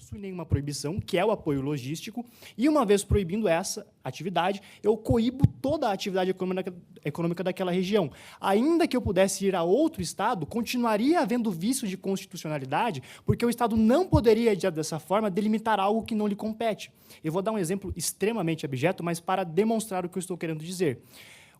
possui nenhuma proibição, que é o apoio logístico, e uma vez proibindo essa atividade, eu coíbo toda a atividade econômica daquela região. Ainda que eu pudesse ir a outro estado, continuaria havendo vício de constitucionalidade, porque o estado não poderia, dessa forma, delimitar algo que não lhe compete. Eu vou dar um exemplo extremamente abjeto, mas para demonstrar o que eu estou querendo dizer.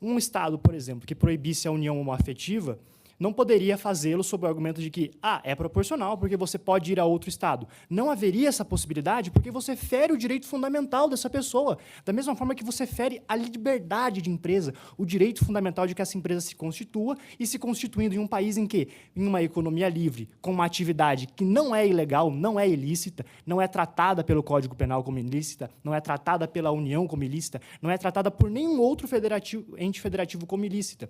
Um estado, por exemplo, que proibisse a união homoafetiva, não poderia fazê-lo sob o argumento de que é proporcional, porque você pode ir a outro estado. Não haveria essa possibilidade, porque você fere o direito fundamental dessa pessoa, da mesma forma que você fere a liberdade de empresa, o direito fundamental de que essa empresa se constitua, e se constituindo em um país em que, em uma economia livre, com uma atividade que não é ilegal, não é ilícita, não é tratada pelo Código Penal como ilícita, não é tratada pela União como ilícita, não é tratada por nenhum outro ente federativo como ilícita.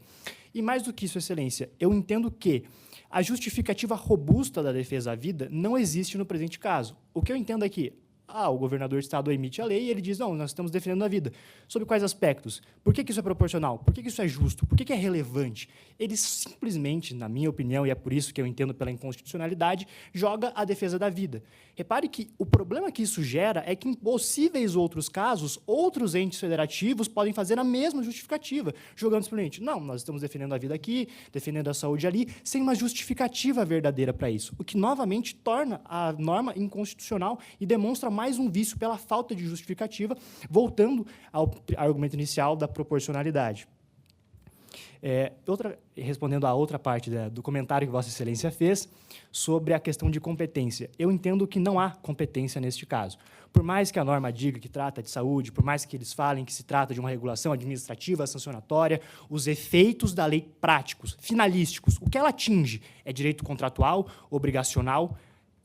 E mais do que isso, Excelência, eu entendo que a justificativa robusta da defesa à vida não existe no presente caso. O que eu entendo é que o governador do estado emite a lei e ele diz, não, nós estamos defendendo a vida. Sobre quais aspectos? Por que isso é proporcional? Por que isso é justo? Por que é relevante? Ele simplesmente, na minha opinião, e é por isso que eu entendo pela inconstitucionalidade, joga a defesa da vida. Repare que o problema que isso gera é que, em possíveis outros casos, outros entes federativos podem fazer a mesma justificativa, jogando simplesmente, não, nós estamos defendendo a vida aqui, defendendo a saúde ali, sem uma justificativa verdadeira para isso, o que, novamente, torna a norma inconstitucional e demonstra mais um vício pela falta de justificativa, voltando ao argumento inicial da proporcionalidade. Respondendo à outra parte do comentário que Vossa Excelência fez sobre a questão de competência. Eu entendo que não há competência neste caso. Por mais que a norma diga que trata de saúde, por mais que eles falem que se trata de uma regulação administrativa, sancionatória, os efeitos da lei práticos, finalísticos, o que ela atinge é direito contratual, obrigacional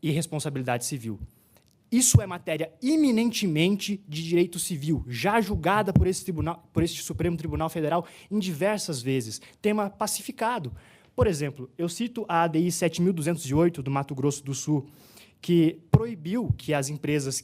e responsabilidade civil. Isso é matéria eminentemente de direito civil, já julgada por este Supremo Tribunal Federal em diversas vezes, tema pacificado. Por exemplo, eu cito a ADI 7.208 do Mato Grosso do Sul, que proibiu que as empresas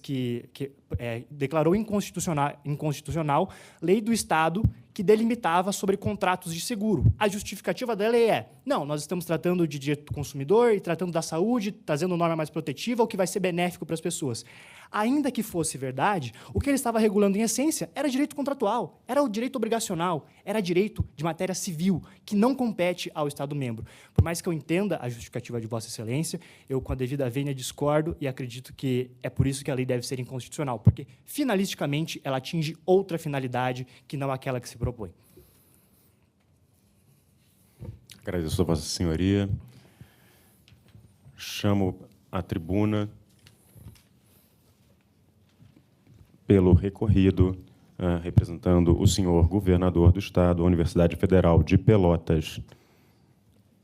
declarou inconstitucional lei do Estado que delimitava sobre contratos de seguro. A justificativa da lei não, nós estamos tratando de direito do consumidor e tratando da saúde, trazendo norma mais protetiva, o que vai ser benéfico para as pessoas. Ainda que fosse verdade, o que ele estava regulando, em essência, era direito contratual, era o direito obrigacional, era direito de matéria civil, que não compete ao Estado-membro. Por mais que eu entenda a justificativa de Vossa Excelência, eu, com a devida vênia, discordo e acredito que é por isso que a lei deve ser inconstitucional, porque, finalisticamente, ela atinge outra finalidade que não aquela que se propõe. Agradeço a Vossa Senhoria. Chamo à tribuna, pelo recorrido, representando o senhor governador do Estado, da Universidade Federal de Pelotas,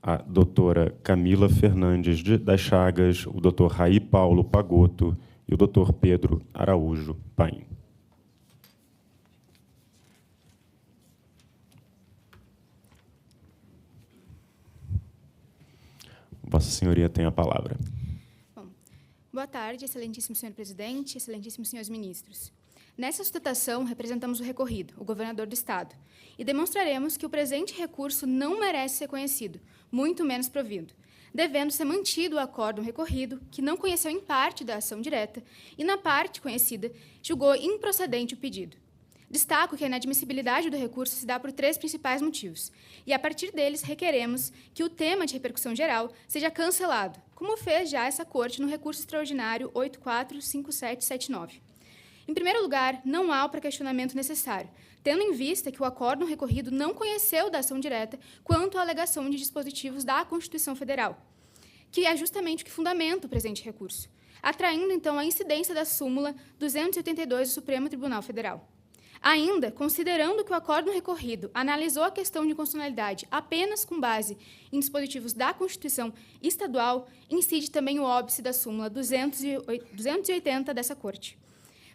a doutora Camila Fernandes das Chagas, o doutor Raí Paulo Pagotto e o doutor Pedro Araújo Paim. Vossa Senhoria tem a palavra. Bom, boa tarde, excelentíssimo senhor presidente, excelentíssimos senhores ministros. Nessa sustentação, representamos o recorrido, o governador do Estado, e demonstraremos que o presente recurso não merece ser conhecido, muito menos provido, devendo ser mantido o acórdão recorrido, que não conheceu em parte da ação direta e, na parte conhecida, julgou improcedente o pedido. Destaco que a inadmissibilidade do recurso se dá por 3 principais motivos, e, a partir deles, requeremos que o tema de repercussão geral seja cancelado, como fez já essa Corte no recurso extraordinário 845779. Em primeiro lugar, não há o pré-questionamento necessário, tendo em vista que o acórdão recorrido não conheceu da ação direta quanto à alegação de dispositivos da Constituição Federal, que é justamente o que fundamenta o presente recurso, atraindo, então, a incidência da súmula 282 do Supremo Tribunal Federal. Ainda, considerando que o acórdão recorrido analisou a questão de constitucionalidade apenas com base em dispositivos da Constituição Estadual, incide também o óbice da súmula 280 dessa Corte.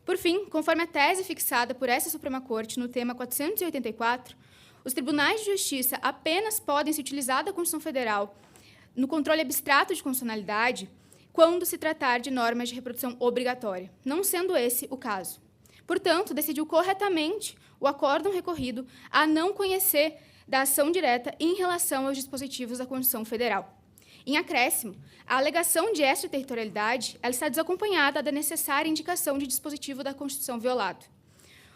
Por fim, conforme a tese fixada por essa Suprema Corte no tema 484, os tribunais de justiça apenas podem se utilizar da Constituição Federal no controle abstrato de constitucionalidade quando se tratar de normas de reprodução obrigatória, não sendo esse o caso. Portanto, decidiu corretamente o acórdão recorrido a não conhecer da ação direta em relação aos dispositivos da Constituição Federal. Em acréscimo, a alegação de extraterritorialidade ela está desacompanhada da necessária indicação de dispositivo da Constituição violado,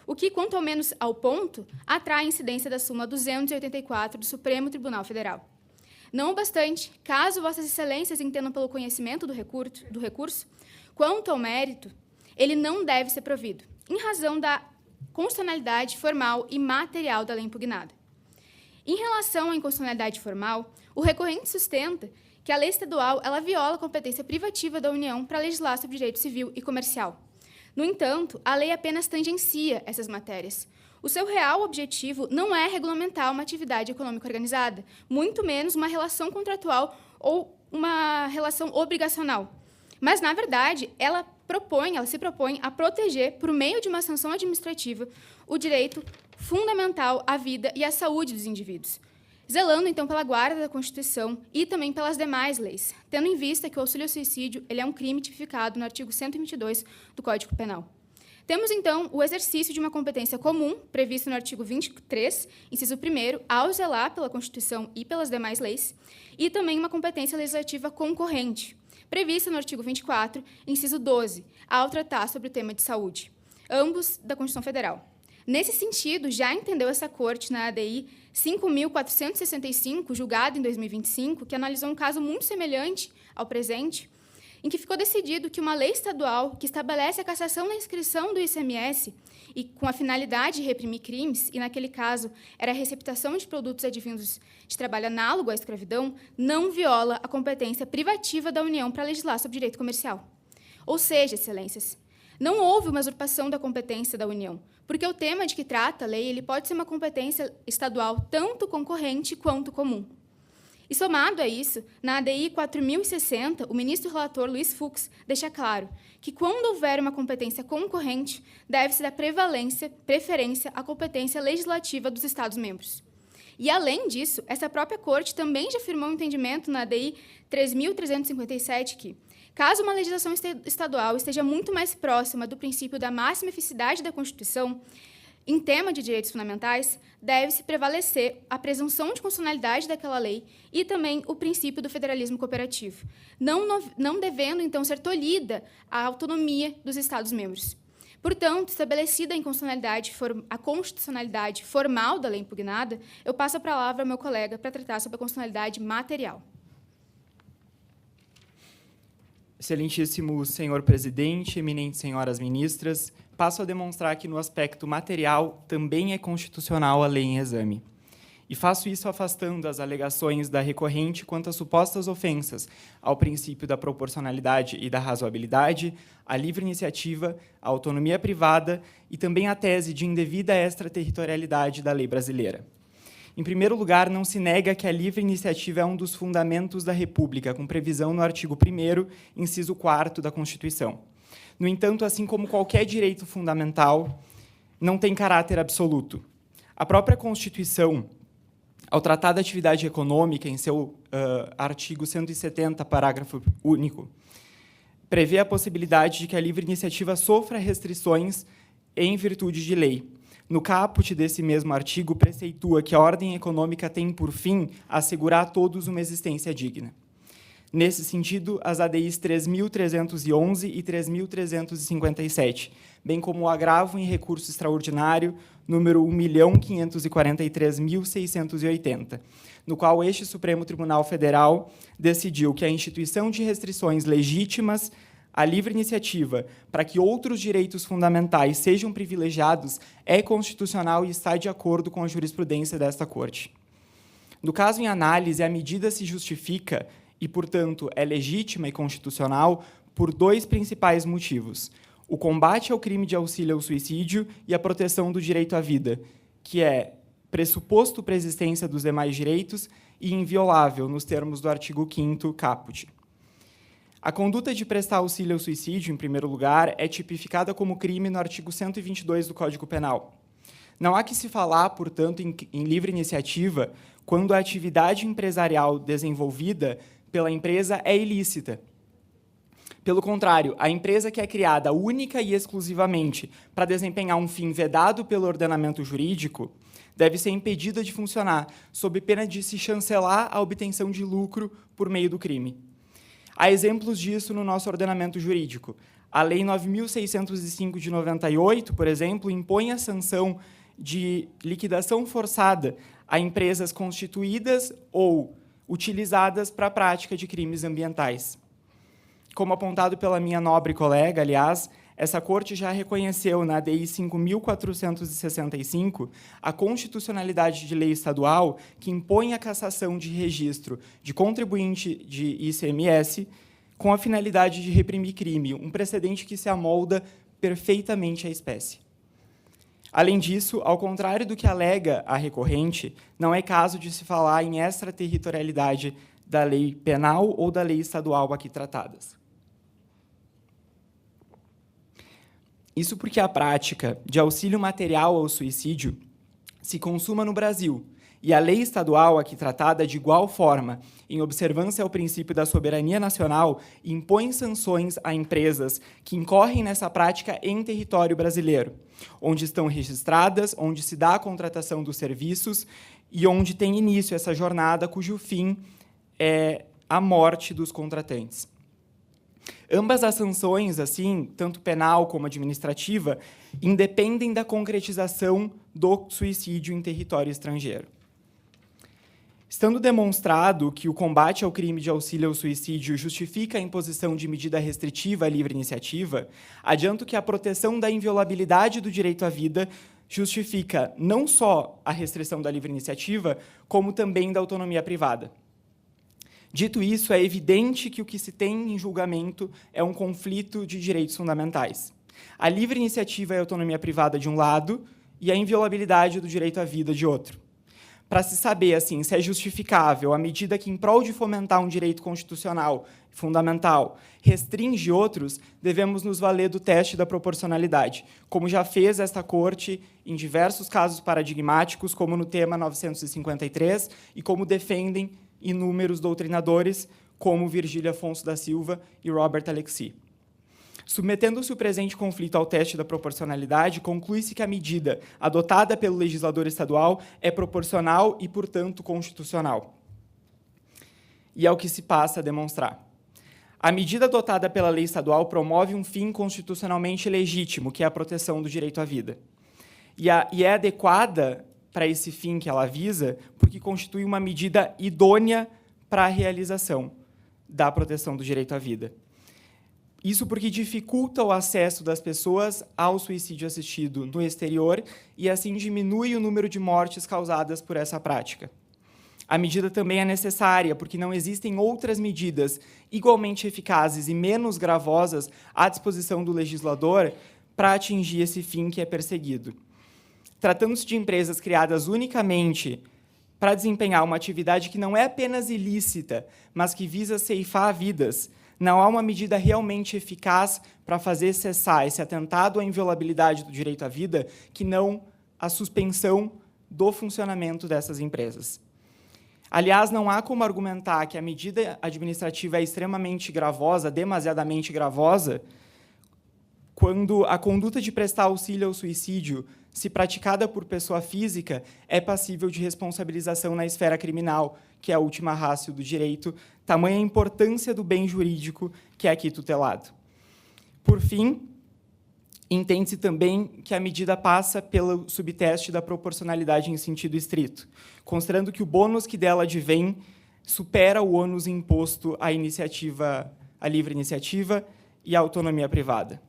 o que, quanto ao menos ao ponto, atrai a incidência da súmula 284 do Supremo Tribunal Federal. Não obstante, caso Vossas Excelências entendam pelo conhecimento do recurso, quanto ao mérito, ele não deve ser provido, em razão da constitucionalidade formal e material da lei impugnada. Em relação à inconstitucionalidade formal, o recorrente sustenta que a lei estadual ela viola a competência privativa da União para legislar sobre direito civil e comercial. No entanto, a lei apenas tangencia essas matérias. O seu real objetivo não é regulamentar uma atividade econômica organizada, muito menos uma relação contratual ou uma relação obrigacional. Mas, na verdade, ela se propõe a proteger, por meio de uma sanção administrativa, o direito fundamental à vida e à saúde dos indivíduos, zelando, então, pela guarda da Constituição e também pelas demais leis, tendo em vista que o auxílio ao suicídio ele é um crime tipificado no artigo 122 do Código Penal. Temos, então, o exercício de uma competência comum, prevista no artigo 23, inciso 1º, ao zelar pela Constituição e pelas demais leis, e também uma competência legislativa concorrente, prevista no artigo 24, inciso 12, ao tratar sobre o tema de saúde, ambos da Constituição Federal. Nesse sentido, já entendeu essa Corte na ADI 5.465, julgada em 2025, que analisou um caso muito semelhante ao presente, em que ficou decidido que uma lei estadual que estabelece a cassação da inscrição do ICMS e com a finalidade de reprimir crimes, e naquele caso era a receptação de produtos advindos de trabalho análogo à escravidão, não viola a competência privativa da União para legislar sobre direito comercial. Ou seja, Excelências, não houve uma usurpação da competência da União, porque o tema de que trata a lei ele pode ser uma competência estadual tanto concorrente quanto comum. E, somado a isso, na ADI 4060, o ministro relator Luiz Fux deixa claro que, quando houver uma competência concorrente, deve-se dar preferência à competência legislativa dos Estados-membros. E, além disso, essa própria Corte também já afirmou um entendimento na ADI 3.357 que, caso uma legislação estadual esteja muito mais próxima do princípio da máxima eficacidade da Constituição, em tema de direitos fundamentais, deve-se prevalecer a presunção de constitucionalidade daquela lei e também o princípio do federalismo cooperativo, não devendo, então, ser tolhida a autonomia dos Estados-membros. Portanto, estabelecida a constitucionalidade formal da lei impugnada, eu passo a palavra ao meu colega para tratar sobre a constitucionalidade material. Excelentíssimo senhor presidente, eminentes senhoras ministras, passo a demonstrar que, no aspecto material, também é constitucional a lei em exame. E faço isso afastando as alegações da recorrente quanto às supostas ofensas ao princípio da proporcionalidade e da razoabilidade, à livre iniciativa, à autonomia privada e também à tese de indevida extraterritorialidade da lei brasileira. Em primeiro lugar, não se nega que a livre iniciativa é um dos fundamentos da República, com previsão no artigo 1º, inciso 4º da Constituição. No entanto, assim como qualquer direito fundamental, não tem caráter absoluto. A própria Constituição, ao tratar da atividade econômica, em seu artigo 170, parágrafo único, prevê a possibilidade de que a livre iniciativa sofra restrições em virtude de lei. No caput desse mesmo artigo, preceitua que a ordem econômica tem por fim assegurar a todos uma existência digna. Nesse sentido, as ADIs 3.311 e 3.357, bem como o agravo em recurso extraordinário número 1.543.680, no qual este Supremo Tribunal Federal decidiu que a instituição de restrições legítimas à livre iniciativa para que outros direitos fundamentais sejam privilegiados é constitucional e está de acordo com a jurisprudência desta Corte. No caso em análise, a medida se justifica e, portanto, é legítima e constitucional por dois principais motivos: o combate ao crime de auxílio ao suicídio e a proteção do direito à vida, que é pressuposto para a existência dos demais direitos e inviolável nos termos do artigo 5º caput. A conduta de prestar auxílio ao suicídio, em primeiro lugar, é tipificada como crime no artigo 122 do Código Penal. Não há que se falar, portanto, em livre iniciativa quando a atividade empresarial desenvolvida pela empresa é ilícita. Pelo contrário, a empresa que é criada única e exclusivamente para desempenhar um fim vedado pelo ordenamento jurídico deve ser impedida de funcionar, sob pena de se chancelar a obtenção de lucro por meio do crime. Há exemplos disso no nosso ordenamento jurídico. A Lei 9.605 de 98, por exemplo, impõe a sanção de liquidação forçada a empresas constituídas ou utilizadas para a prática de crimes ambientais. Como apontado pela minha nobre colega, aliás, essa Corte já reconheceu na DI 5.465 a constitucionalidade de lei estadual que impõe a cassação de registro de contribuinte de ICMS com a finalidade de reprimir crime, um precedente que se amolda perfeitamente à espécie. Além disso, ao contrário do que alega a recorrente, não é caso de se falar em extraterritorialidade da lei penal ou da lei estadual aqui tratadas. Isso porque a prática de auxílio material ao suicídio se consuma no Brasil, e a lei estadual aqui tratada, de igual forma, em observância ao princípio da soberania nacional, impõe sanções a empresas que incorrem nessa prática em território brasileiro, onde estão registradas, onde se dá a contratação dos serviços e onde tem início essa jornada cujo fim é a morte dos contratantes. Ambas as sanções, assim, tanto penal como administrativa, independem da concretização do suicídio em território estrangeiro. Estando demonstrado que o combate ao crime de auxílio ao suicídio justifica a imposição de medida restritiva à livre iniciativa, adianto que a proteção da inviolabilidade do direito à vida justifica não só a restrição da livre iniciativa, como também da autonomia privada. Dito isso, é evidente que o que se tem em julgamento é um conflito de direitos fundamentais. A livre iniciativa e a autonomia privada de um lado e a inviolabilidade do direito à vida de outro. Para se saber, assim, se é justificável a medida que, em prol de fomentar um direito constitucional fundamental, restringe outros, devemos nos valer do teste da proporcionalidade, como já fez esta Corte em diversos casos paradigmáticos, como no tema 953, e como defendem inúmeros doutrinadores, como Virgílio Afonso da Silva e Robert Alexy. Submetendo-se o presente conflito ao teste da proporcionalidade, conclui-se que a medida adotada pelo legislador estadual é proporcional e, portanto, constitucional. E é o que se passa a demonstrar. A medida adotada pela lei estadual promove um fim constitucionalmente legítimo, que é a proteção do direito à vida. E é adequada para esse fim que ela visa, porque constitui uma medida idônea para a realização da proteção do direito à vida. Isso porque dificulta o acesso das pessoas ao suicídio assistido no exterior e, assim, diminui o número de mortes causadas por essa prática. A medida também é necessária porque não existem outras medidas igualmente eficazes e menos gravosas à disposição do legislador para atingir esse fim que é perseguido. Tratando-se de empresas criadas unicamente para desempenhar uma atividade que não é apenas ilícita, mas que visa ceifar vidas, não há uma medida realmente eficaz para fazer cessar esse atentado à inviolabilidade do direito à vida, que não a suspensão do funcionamento dessas empresas. Aliás, não há como argumentar que a medida administrativa é extremamente gravosa, demasiadamente gravosa, quando a conduta de prestar auxílio ao suicídio, se praticada por pessoa física, é passível de responsabilização na esfera criminal, que é a última ratio do direito, tamanha a importância do bem jurídico que é aqui tutelado. Por fim, entende-se também que a medida passa pelo subteste da proporcionalidade em sentido estrito, considerando que o bônus que dela advém supera o ônus imposto à livre iniciativa e à autonomia privada.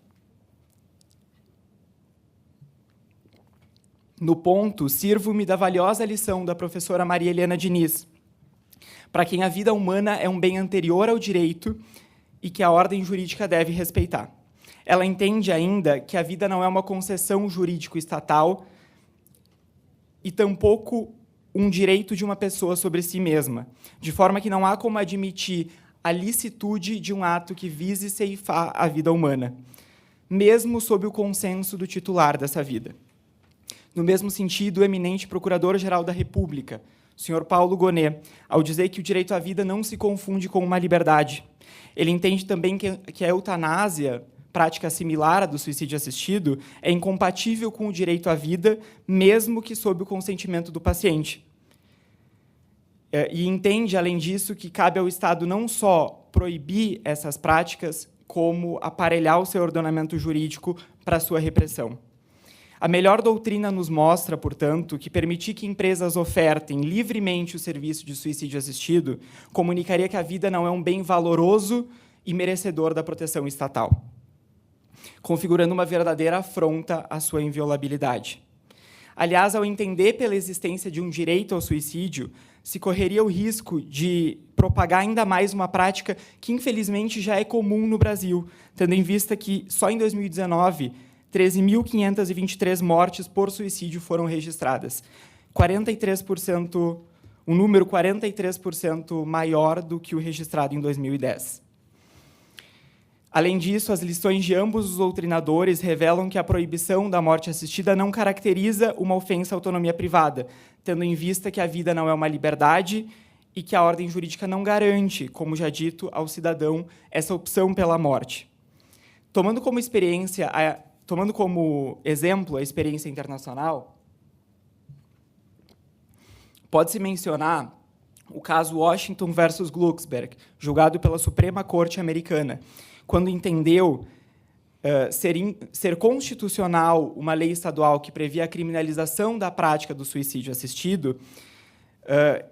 No ponto, sirvo-me da valiosa lição da professora Maria Helena Diniz, para quem a vida humana é um bem anterior ao direito e que a ordem jurídica deve respeitar. Ela entende ainda que a vida não é uma concessão jurídico-estatal e tampouco um direito de uma pessoa sobre si mesma, de forma que não há como admitir a licitude de um ato que vise ceifar a vida humana, mesmo sob o consenso do titular dessa vida. No mesmo sentido, o eminente Procurador-Geral da República, o senhor Paulo Gonet, ao dizer que o direito à vida não se confunde com uma liberdade. Ele entende também que a eutanásia, prática similar à do suicídio assistido, é incompatível com o direito à vida, mesmo que sob o consentimento do paciente. E entende, além disso, que cabe ao Estado não só proibir essas práticas, como aparelhar o seu ordenamento jurídico para a sua repressão. A melhor doutrina nos mostra, portanto, que permitir que empresas ofertem livremente o serviço de suicídio assistido comunicaria que a vida não é um bem valoroso e merecedor da proteção estatal, configurando uma verdadeira afronta à sua inviolabilidade. Aliás, ao entender pela existência de um direito ao suicídio, se correria o risco de propagar ainda mais uma prática que, infelizmente, já é comum no Brasil, tendo em vista que, só em 2019, 13.523 mortes por suicídio foram registradas. 43%, um número 43% maior do que o registrado em 2010. Além disso, as lições de ambos os doutrinadores revelam que a proibição da morte assistida não caracteriza uma ofensa à autonomia privada, tendo em vista que a vida não é uma liberdade e que a ordem jurídica não garante, como já dito, ao cidadão essa opção pela morte. Tomando como exemplo a experiência internacional, pode-se mencionar o caso Washington versus Glucksberg, julgado pela Suprema Corte Americana, quando entendeu ser constitucional uma lei estadual que previa a criminalização da prática do suicídio assistido,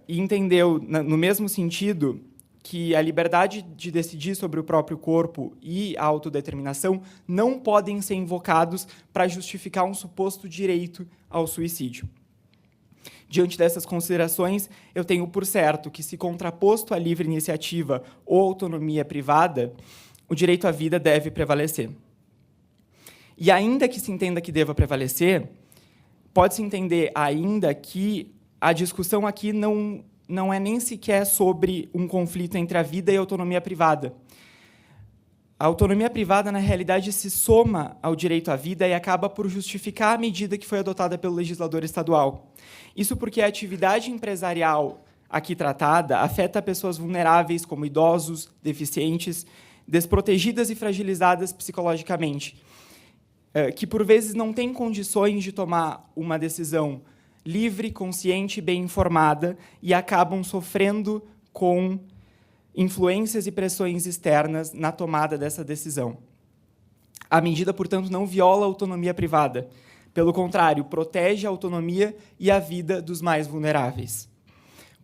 e entendeu, no mesmo sentido, que a liberdade de decidir sobre o próprio corpo e a autodeterminação não podem ser invocados para justificar um suposto direito ao suicídio. Diante dessas considerações, eu tenho por certo que, se contraposto à livre iniciativa ou autonomia privada, o direito à vida deve prevalecer. E ainda que se entenda que deva prevalecer, pode-se entender ainda que a discussão aqui não é nem sequer sobre um conflito entre a vida e a autonomia privada. A autonomia privada, na realidade, se soma ao direito à vida e acaba por justificar a medida que foi adotada pelo legislador estadual. Isso porque a atividade empresarial aqui tratada afeta pessoas vulneráveis, como idosos, deficientes, desprotegidas e fragilizadas psicologicamente, que, por vezes, não têm condições de tomar uma decisão livre, consciente e bem informada e acabam sofrendo com influências e pressões externas na tomada dessa decisão. A medida, portanto, não viola a autonomia privada. Pelo contrário, protege a autonomia e a vida dos mais vulneráveis.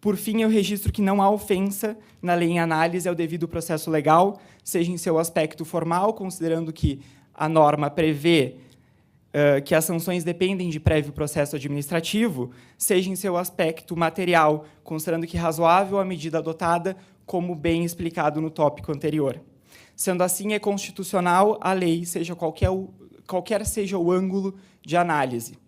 Por fim, eu registro que não há ofensa na lei em análise ao devido processo legal, seja em seu aspecto formal, considerando que a norma prevê que as sanções dependem de prévio processo administrativo, seja em seu aspecto material, considerando que razoável a medida adotada, como bem explicado no tópico anterior. Sendo assim, é constitucional a lei, seja qualquer seja o ângulo de análise.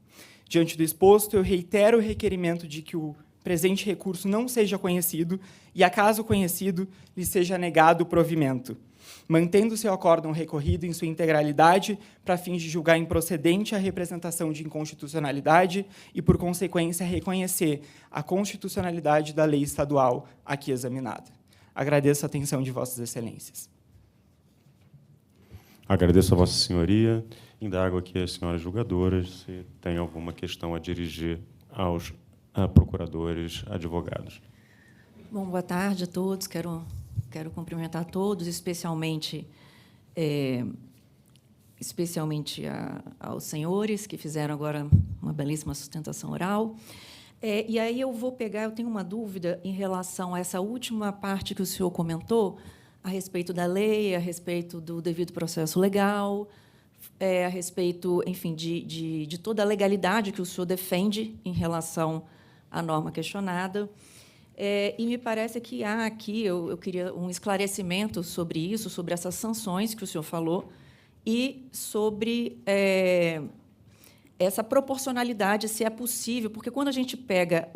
Diante do exposto, eu reitero o requerimento de que o presente recurso não seja conhecido e, acaso conhecido, lhe seja negado o provimento, mantendo-se o acórdão recorrido em sua integralidade para fins de julgar improcedente a representação de inconstitucionalidade e, por consequência, reconhecer a constitucionalidade da lei estadual aqui examinada. Agradeço a atenção de Vossas Excelências. Agradeço a Vossa Senhoria. Indago aqui às senhoras julgadoras se tem alguma questão a dirigir aos procuradores, advogados. Bom, boa tarde a todos. Quero cumprimentar a todos, especialmente aos senhores que fizeram agora uma belíssima sustentação oral. E aí eu tenho uma dúvida em relação a essa última parte que o senhor comentou, a respeito da lei, a respeito do devido processo legal, a respeito, enfim, de toda a legalidade que o senhor defende em relação à norma questionada. E me parece que há aqui, eu queria um esclarecimento sobre isso, sobre essas sanções que o senhor falou, e sobre essa proporcionalidade, se é possível, porque, quando a gente pega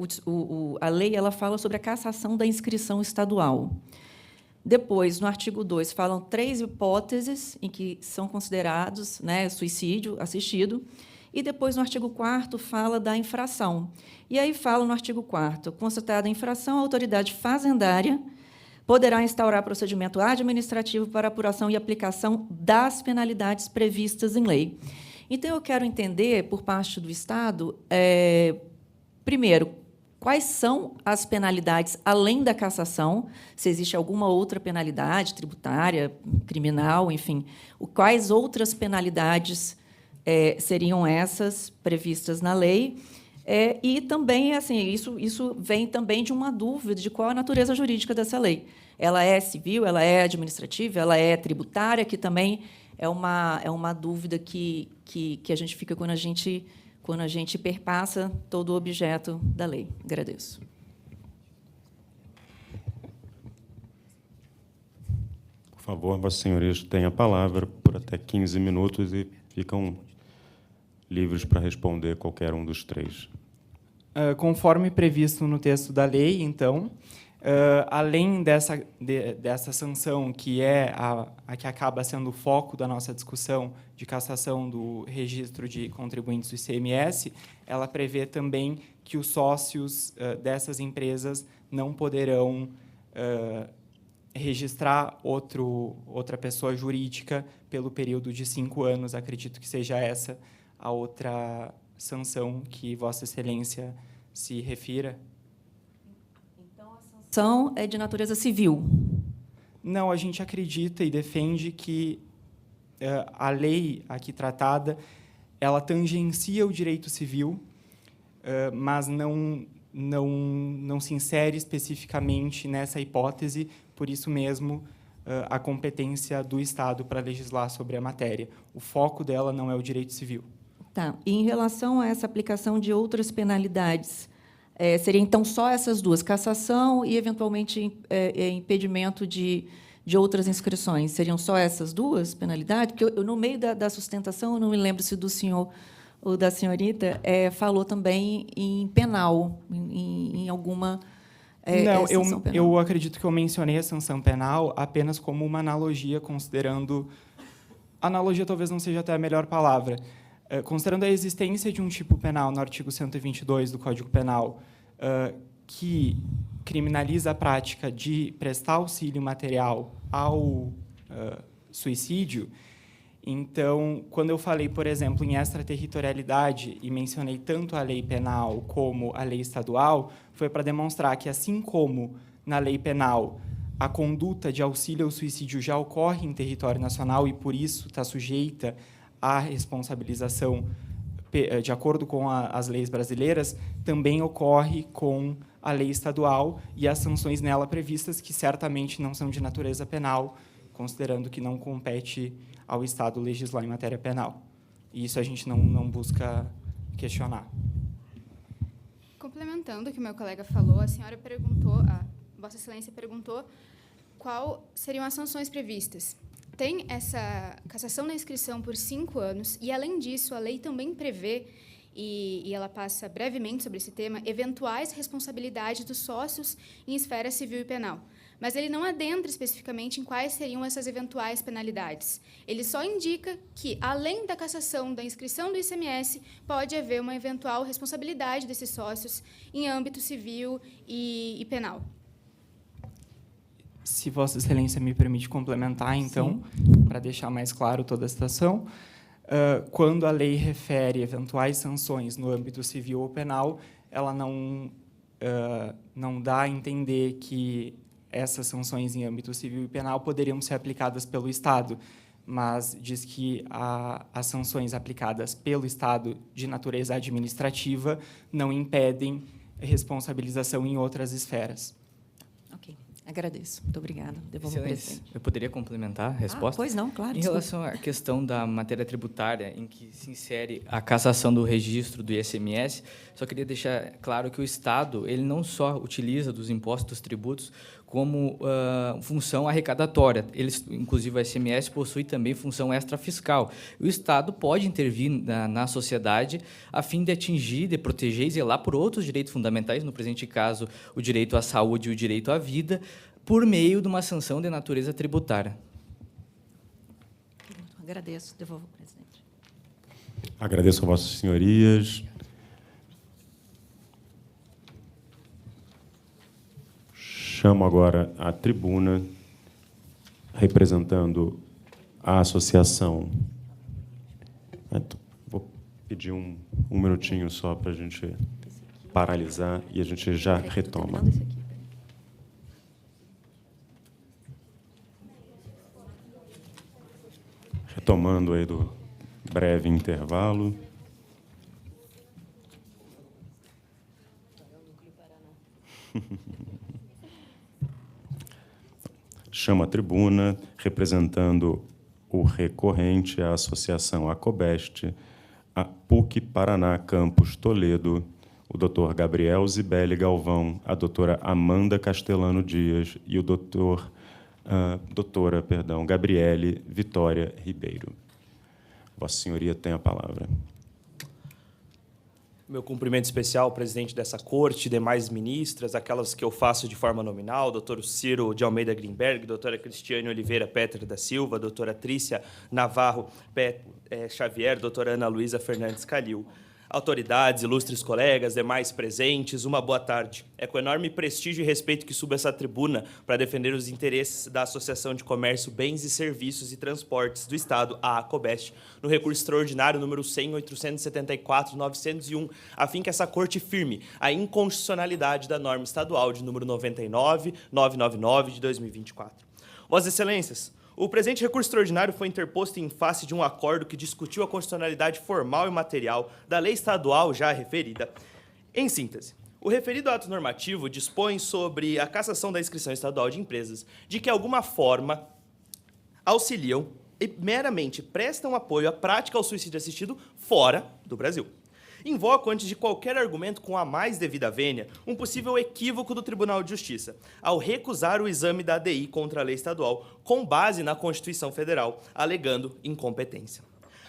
a lei, ela fala sobre a cassação da inscrição estadual. Depois, no artigo 2, falam 3 hipóteses em que são considerados, né, suicídio assistido, e depois, no artigo 4º, fala da infração. E aí fala, no artigo 4º, constatada a infração, a autoridade fazendária poderá instaurar procedimento administrativo para apuração e aplicação das penalidades previstas em lei. Então, eu quero entender, por parte do Estado, primeiro, quais são as penalidades, além da cassação, se existe alguma outra penalidade tributária, criminal, enfim, quais outras penalidades seriam essas previstas na lei. E também, assim, isso vem também de uma dúvida de qual a natureza jurídica dessa lei. Ela é civil, ela é administrativa, ela é tributária, que também é uma dúvida que a gente fica quando a gente perpassa todo o objeto da lei. Agradeço. Por favor, Vossas Senhorias têm a palavra por até 15 minutos e ficam livres para responder qualquer um dos três. Conforme previsto no texto da lei, então, além dessa sanção, que é a que acaba sendo o foco da nossa discussão de cassação do registro de contribuintes do ICMS, ela prevê também que os sócios dessas empresas não poderão registrar outra pessoa jurídica pelo período de 5 anos. Acredito que seja essa a outra sanção que Vossa Excelência se refira. Então, a sanção é de natureza civil? Não, a gente acredita e defende que a lei aqui tratada, ela tangencia o direito civil, mas não se insere especificamente nessa hipótese, por isso mesmo a competência do Estado para legislar sobre a matéria. O foco dela não é o direito civil. Tá. E, em relação a essa aplicação de outras penalidades, seria, então, só essas duas, cassação e, eventualmente, impedimento de outras inscrições? Seriam só essas duas penalidades? Porque, no meio da sustentação, eu não me lembro se do senhor ou da senhorita falou também em penal, em alguma Não, penal. eu acredito que eu mencionei a sanção penal apenas como uma analogia, considerando... Analogia talvez não seja até a melhor palavra. Considerando a existência de um tipo penal no artigo 122 do Código Penal, que criminaliza a prática de prestar auxílio material ao suicídio, então, quando eu falei, por exemplo, em extraterritorialidade e mencionei tanto a lei penal como a lei estadual, foi para demonstrar que, assim como na lei penal a conduta de auxílio ao suicídio já ocorre em território nacional e, por isso, está sujeita à responsabilização de acordo com as leis brasileiras, também ocorre com a lei estadual e as sanções nela previstas, que certamente não são de natureza penal, considerando que não compete ao Estado legislar em matéria penal. E isso a gente não busca questionar. Complementando o que o meu colega falou, a senhora perguntou, a Vossa Excelência perguntou quais seriam as sanções previstas. Tem essa cassação da inscrição por 5 anos, e, além disso, a lei também prevê, e ela passa brevemente sobre esse tema, eventuais responsabilidades dos sócios em esfera civil e penal. Mas ele não adentra especificamente em quais seriam essas eventuais penalidades. Ele só indica que, além da cassação da inscrição do ICMS, pode haver uma eventual responsabilidade desses sócios em âmbito civil e penal. Se Vossa Excelência me permite complementar, então, para deixar mais claro toda a situação, quando a lei refere eventuais sanções no âmbito civil ou penal, ela não dá a entender que essas sanções em âmbito civil e penal poderiam ser aplicadas pelo Estado, mas diz que as sanções aplicadas pelo Estado de natureza administrativa não impedem responsabilização em outras esferas. Ok. Agradeço. Muito obrigada. Devolvo ao presidente. Eu poderia complementar a resposta? Pois não, claro. Em relação à questão da matéria tributária, em que se insere a cassação do registro do ICMS, só queria deixar claro que o Estado ele não só utiliza dos impostos, dos tributos, como função arrecadatória. Eles, inclusive, o ICMS possui também função extrafiscal. O Estado pode intervir na sociedade a fim de atingir, de proteger e zelar por outros direitos fundamentais, no presente caso, o direito à saúde e o direito à vida, por meio de uma sanção de natureza tributária. Agradeço. Devolvo ao presidente. Agradeço a Vossas Senhorias. Chamo agora à tribuna, representando a associação. Vou pedir um minutinho só para a gente paralisar e a gente já retoma. Retomando aí do breve intervalo. Chamo a tribuna, representando o recorrente, a Associação Acobeste, a PUC Paraná Campus Toledo, o Dr. Gabriel Zibelli Galvão, a doutora Amanda Castellano Dias e o doutora Gabriele Vitória Ribeiro. Vossa Senhoria tem a palavra. Meu cumprimento especial ao presidente dessa corte, demais ministras, aquelas que eu faço de forma nominal, doutor Ciro de Almeida Grimberg, doutora Cristiane Oliveira Petra da Silva, doutora Trícia Navarro Xavier, doutora Ana Luísa Fernandes Calil. Autoridades, ilustres colegas, demais presentes, uma boa tarde. É com enorme prestígio e respeito que subo essa tribuna para defender os interesses da Associação de Comércio, Bens e Serviços e Transportes do Estado, a ACOBEST, no recurso extraordinário número 100.874/901, a fim que essa corte firme a inconstitucionalidade da norma estadual de número 99.999 de 2024. Vossas Excelências, o presente recurso extraordinário foi interposto em face de um acordo que discutiu a constitucionalidade formal e material da lei estadual já referida. Em síntese, o referido ato normativo dispõe sobre a cassação da inscrição estadual de empresas de que, de alguma forma, auxiliam e meramente prestam apoio à prática ao suicídio assistido fora do Brasil. Invoco, antes de qualquer argumento com a mais devida vênia, um possível equívoco do Tribunal de Justiça, ao recusar o exame da ADI contra a lei estadual, com base na Constituição Federal, alegando incompetência.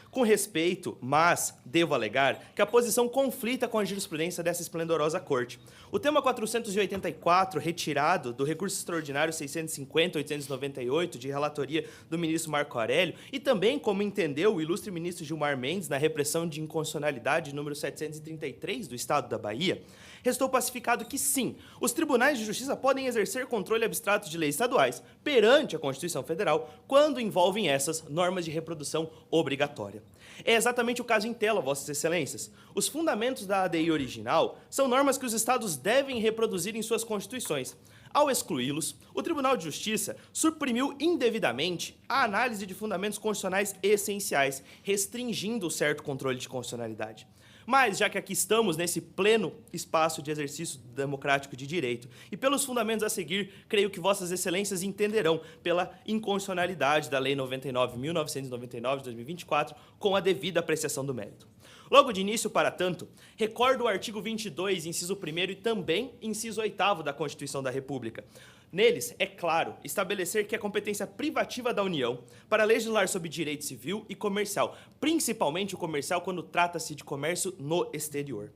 Com respeito, mas devo alegar que a posição conflita com a jurisprudência dessa esplendorosa corte. O tema 484, retirado do recurso extraordinário 650/898, de relatoria do ministro Marco Aurélio, e também, como entendeu o ilustre ministro Gilmar Mendes, na repressão de inconstitucionalidade número 733 do Estado da Bahia, restou pacificado que, sim, os tribunais de justiça podem exercer controle abstrato de leis estaduais perante a Constituição Federal quando envolvem essas normas de reprodução obrigatória. É exatamente o caso em tela, Vossas Excelências. Os fundamentos da ADI original são normas que os estados devem reproduzir em suas constituições. Ao excluí-los, o Tribunal de Justiça suprimiu indevidamente a análise de fundamentos constitucionais essenciais, restringindo o certo controle de constitucionalidade. Mas, já que aqui estamos nesse pleno espaço de exercício democrático de direito, e pelos fundamentos a seguir, creio que Vossas Excelências entenderão pela inconstitucionalidade da Lei 99.999 de 2024, com a devida apreciação do mérito. Logo de início, para tanto, recordo o artigo 22, inciso 1º e também inciso 8º da Constituição da República. Neles, é claro, estabelecer que é competência privativa da União para legislar sobre direito civil e comercial, principalmente o comercial quando trata-se de comércio no exterior.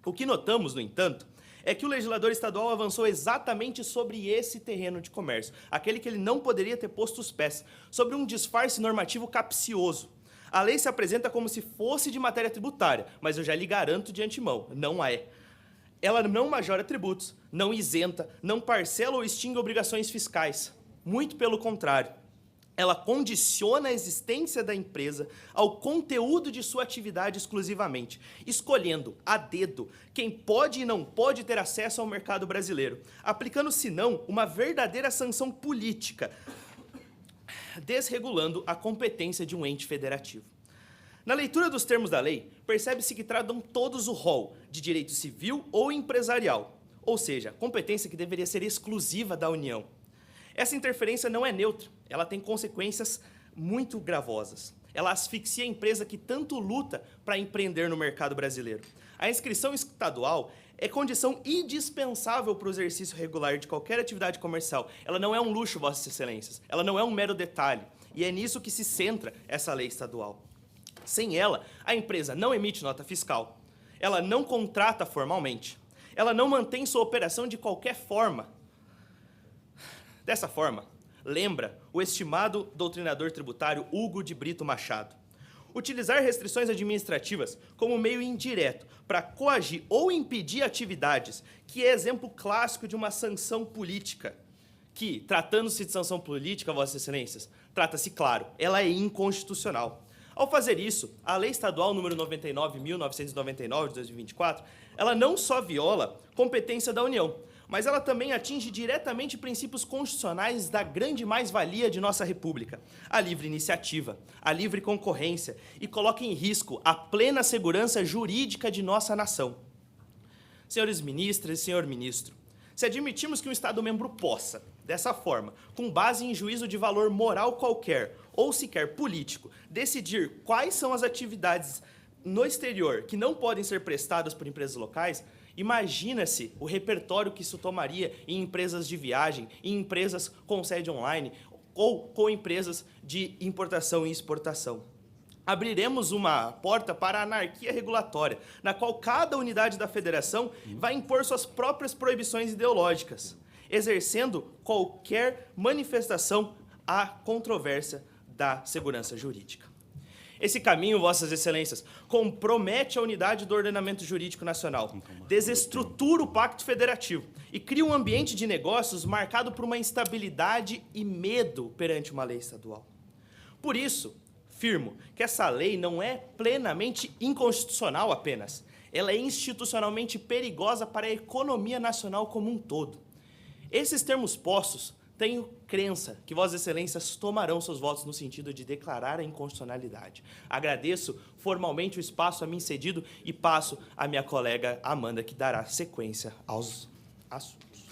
O que notamos, no entanto, é que o legislador estadual avançou exatamente sobre esse terreno de comércio, aquele que ele não poderia ter posto os pés, sobre um disfarce normativo capcioso. A lei se apresenta como se fosse de matéria tributária, mas eu já lhe garanto de antemão, não é. Ela não majora tributos, não isenta, não parcela ou extingue obrigações fiscais. Muito pelo contrário. Ela condiciona a existência da empresa ao conteúdo de sua atividade exclusivamente, escolhendo a dedo quem pode e não pode ter acesso ao mercado brasileiro, aplicando, senão, uma verdadeira sanção política, desregulando a competência de um ente federativo. Na leitura dos termos da lei, percebe-se que tratam todos o rol de direito civil ou empresarial, ou seja, competência que deveria ser exclusiva da União. Essa interferência não é neutra, ela tem consequências muito gravosas. Ela asfixia a empresa que tanto luta para empreender no mercado brasileiro. A inscrição estadual é condição indispensável para o exercício regular de qualquer atividade comercial. Ela não é um luxo, Vossas Excelências, ela não é um mero detalhe, e é nisso que se centra essa lei estadual. Sem ela, a empresa não emite nota fiscal, ela não contrata formalmente, ela não mantém sua operação de qualquer forma. Dessa forma, lembra o estimado doutrinador tributário Hugo de Brito Machado. Utilizar restrições administrativas como meio indireto para coagir ou impedir atividades, que é exemplo clássico de uma sanção política, que, tratando-se de sanção política, Vossas Excelências, trata-se, claro, ela é inconstitucional. Ao fazer isso, a Lei Estadual número 99.999, de 2024, ela não só viola competência da União, mas ela também atinge diretamente princípios constitucionais da grande mais-valia de nossa República, a livre iniciativa, a livre concorrência, e coloca em risco a plena segurança jurídica de nossa nação. Senhores ministras e senhor ministro, se admitirmos que um Estado-membro possa, dessa forma, com base em juízo de valor moral qualquer, ou sequer político, decidir quais são as atividades no exterior que não podem ser prestadas por empresas locais, imagina-se o repertório que isso tomaria em empresas de viagem, em empresas com sede online ou com empresas de importação e exportação. Abriremos uma porta para a anarquia regulatória, na qual cada unidade da federação vai impor suas próprias proibições ideológicas, exercendo qualquer manifestação à controvérsia da segurança jurídica. Esse caminho, Vossas Excelências, compromete a unidade do ordenamento jurídico nacional, desestrutura o pacto federativo e cria um ambiente de negócios marcado por uma instabilidade e medo perante uma lei estadual. Por isso, afirmo que essa lei não é plenamente inconstitucional apenas, ela é institucionalmente perigosa para a economia nacional como um todo. Esses termos postos, tenho crença que Vossas Excelências tomarão seus votos no sentido de declarar a inconstitucionalidade. Agradeço formalmente o espaço a mim cedido e passo à minha colega Amanda, que dará sequência aos assuntos.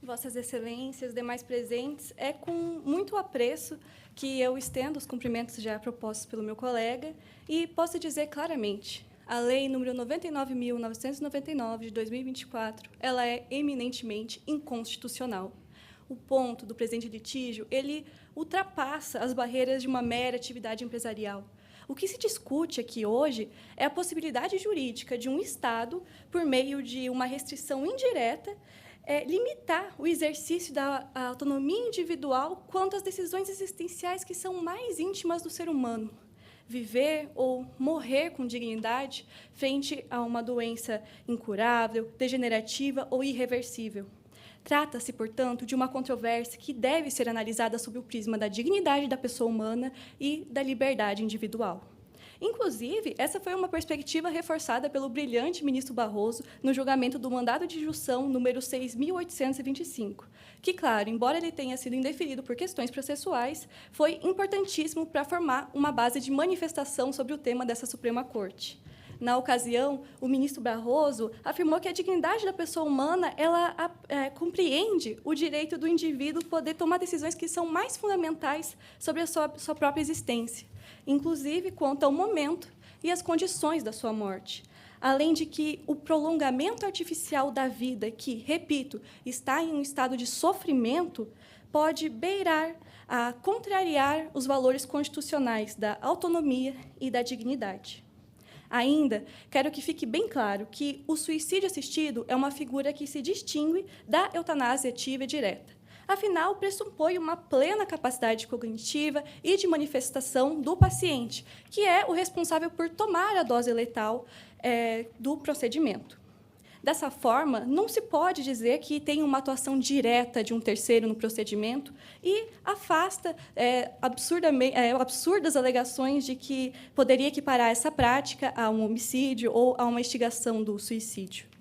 Vossas Excelências, demais presentes, é com muito apreço que eu estendo os cumprimentos já propostos pelo meu colega e posso dizer claramente: a Lei número 99.999, de 2024, ela é eminentemente inconstitucional. O ponto do presente litígio, ele ultrapassa as barreiras de uma mera atividade empresarial. O que se discute aqui hoje é a possibilidade jurídica de um Estado, por meio de uma restrição indireta, limitar o exercício da autonomia individual quanto às decisões existenciais que são mais íntimas do ser humano. Viver ou morrer com dignidade frente a uma doença incurável, degenerativa ou irreversível. Trata-se, portanto, de uma controvérsia que deve ser analisada sob o prisma da dignidade da pessoa humana e da liberdade individual. Inclusive, essa foi uma perspectiva reforçada pelo brilhante ministro Barroso no julgamento do mandado de injunção número 6.825, que, claro, embora ele tenha sido indeferido por questões processuais, foi importantíssimo para formar uma base de manifestação sobre o tema dessa Suprema Corte. Na ocasião, o ministro Barroso afirmou que a dignidade da pessoa humana ela compreende o direito do indivíduo poder tomar decisões que são mais fundamentais sobre a sua própria existência, inclusive quanto ao momento e as condições da sua morte. Além de que o prolongamento artificial da vida, que, repito, está em um estado de sofrimento, pode beirar a contrariar os valores constitucionais da autonomia e da dignidade. Ainda, quero que fique bem claro que o suicídio assistido é uma figura que se distingue da eutanásia ativa e direta. Afinal, pressupõe uma plena capacidade cognitiva e de manifestação do paciente, que é o responsável por tomar a dose letal do procedimento. Dessa forma, não se pode dizer que tem uma atuação direta de um terceiro no procedimento e afasta absurdas alegações de que poderia equiparar essa prática a um homicídio ou a uma instigação do suicídio.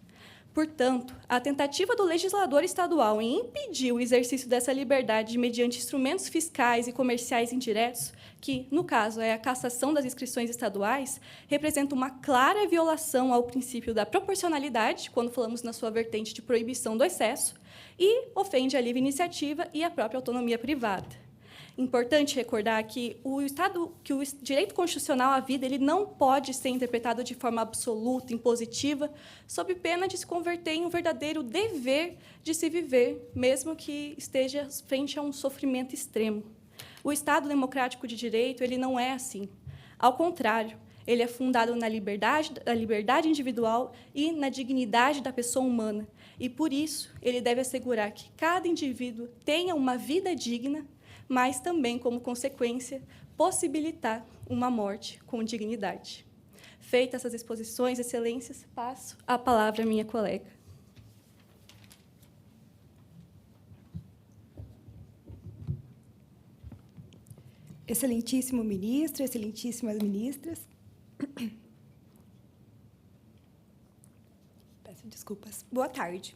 Portanto, a tentativa do legislador estadual em impedir o exercício dessa liberdade mediante instrumentos fiscais e comerciais indiretos, que, no caso, é a cassação das inscrições estaduais, representa uma clara violação ao princípio da proporcionalidade, quando falamos na sua vertente de proibição do excesso, e ofende a livre iniciativa e a própria autonomia privada. Importante recordar que o direito constitucional à vida ele não pode ser interpretado de forma absoluta, impositiva, sob pena de se converter em um verdadeiro dever de se viver, mesmo que esteja frente a um sofrimento extremo. O Estado democrático de direito ele não é assim. Ao contrário, ele é fundado na liberdade individual e na dignidade da pessoa humana. E, por isso, ele deve assegurar que cada indivíduo tenha uma vida digna, mas também, como consequência, possibilitar uma morte com dignidade. Feitas essas exposições, excelências, passo a palavra à minha colega. Excelentíssimo ministro, excelentíssimas ministras. Peço desculpas. Boa tarde.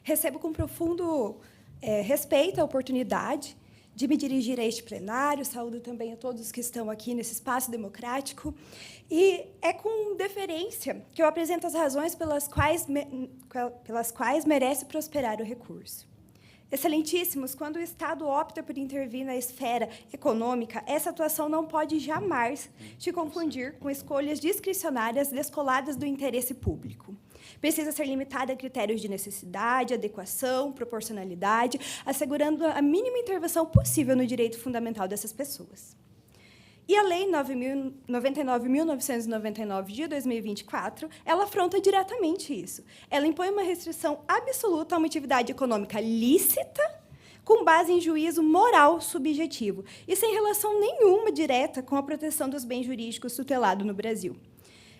Recebo com profundo respeito a oportunidade de me dirigir a este plenário, saúdo também a todos que estão aqui nesse espaço democrático, e é com deferência que eu apresento as razões pelas quais merece prosperar o recurso. Excelentíssimos, quando o Estado opta por intervir na esfera econômica, essa atuação não pode jamais se confundir com escolhas discricionárias descoladas do interesse público. Precisa ser limitada a critérios de necessidade, adequação, proporcionalidade, assegurando a mínima intervenção possível no direito fundamental dessas pessoas. E a Lei 99.999 de 2024, ela afronta diretamente isso. Ela impõe uma restrição absoluta a uma atividade econômica lícita, com base em juízo moral subjetivo, e sem relação nenhuma direta com a proteção dos bens jurídicos tutelados no Brasil.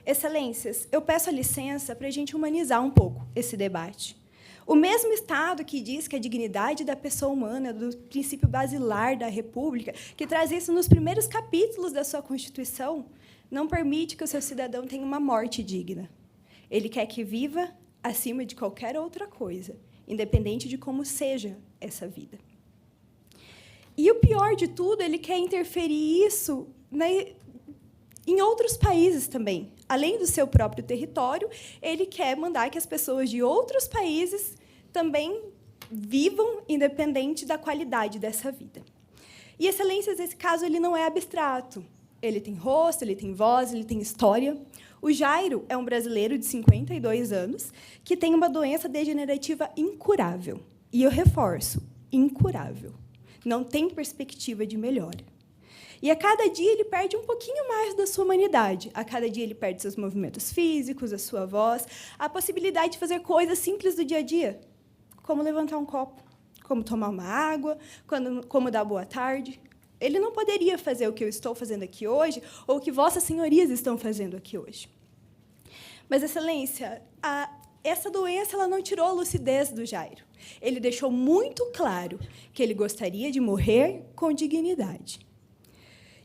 Excelências, eu peço a licença para a gente humanizar um pouco esse debate. O mesmo Estado que diz que a dignidade da pessoa humana, do princípio basilar da República, que traz isso nos primeiros capítulos da sua Constituição, não permite que o seu cidadão tenha uma morte digna. Ele quer que viva acima de qualquer outra coisa, independente de como seja essa vida. E o pior de tudo, ele quer interferir isso em outros países também. Além do seu próprio território, ele quer mandar que as pessoas de outros países também vivam independente da qualidade dessa vida. E, excelências, esse caso ele não é abstrato. Ele tem rosto, ele tem voz, ele tem história. O Jairo é um brasileiro de 52 anos que tem uma doença degenerativa incurável. E eu reforço, incurável. Não tem perspectiva de melhora. E a cada dia ele perde um pouquinho mais da sua humanidade. A cada dia ele perde seus movimentos físicos, a sua voz, a possibilidade de fazer coisas simples do dia a dia, como levantar um copo, como tomar uma água, como dar boa tarde. Ele não poderia fazer o que eu estou fazendo aqui hoje ou o que vossas senhorias estão fazendo aqui hoje. Mas, excelência, essa doença ela não tirou a lucidez do Jairo. Ele deixou muito claro que ele gostaria de morrer com dignidade.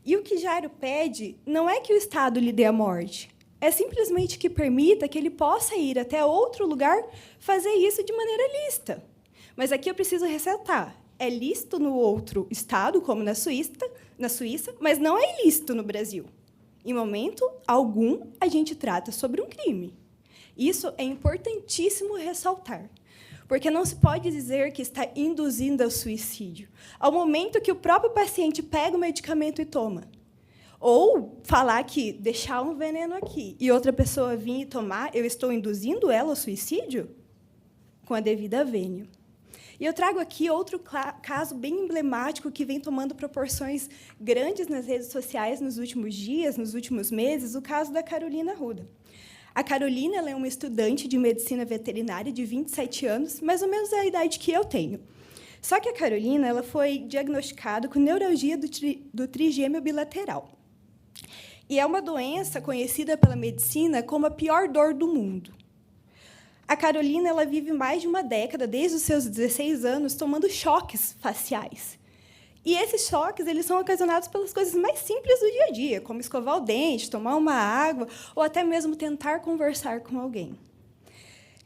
E o que Jairo pede não é que o Estado lhe dê a morte, é simplesmente que permita que ele possa ir até outro lugar fazer isso de maneira lícita. Mas aqui eu preciso ressaltar, é lícito no outro Estado, como na Suíça, mas não é ilícito no Brasil. Em momento algum, a gente trata sobre um crime. Isso é importantíssimo ressaltar. Porque não se pode dizer que está induzindo ao suicídio, ao momento que o próprio paciente pega o medicamento e toma. Ou falar que deixar um veneno aqui e outra pessoa vir e tomar, eu estou induzindo ela ao suicídio? Com a devida vênia. E eu trago aqui outro caso bem emblemático que vem tomando proporções grandes nas redes sociais nos últimos dias, nos últimos meses, o caso da Carolina Arruda. A Carolina ela é uma estudante de medicina veterinária de 27 anos, mais ou menos a idade que eu tenho. Só que a Carolina ela foi diagnosticada com neuralgia do trigêmeo bilateral. E é uma doença conhecida pela medicina como a pior dor do mundo. A Carolina ela vive mais de uma década, desde os seus 16 anos, tomando choques faciais. E esses choques eles são ocasionados pelas coisas mais simples do dia a dia, como escovar o dente, tomar uma água, ou até mesmo tentar conversar com alguém.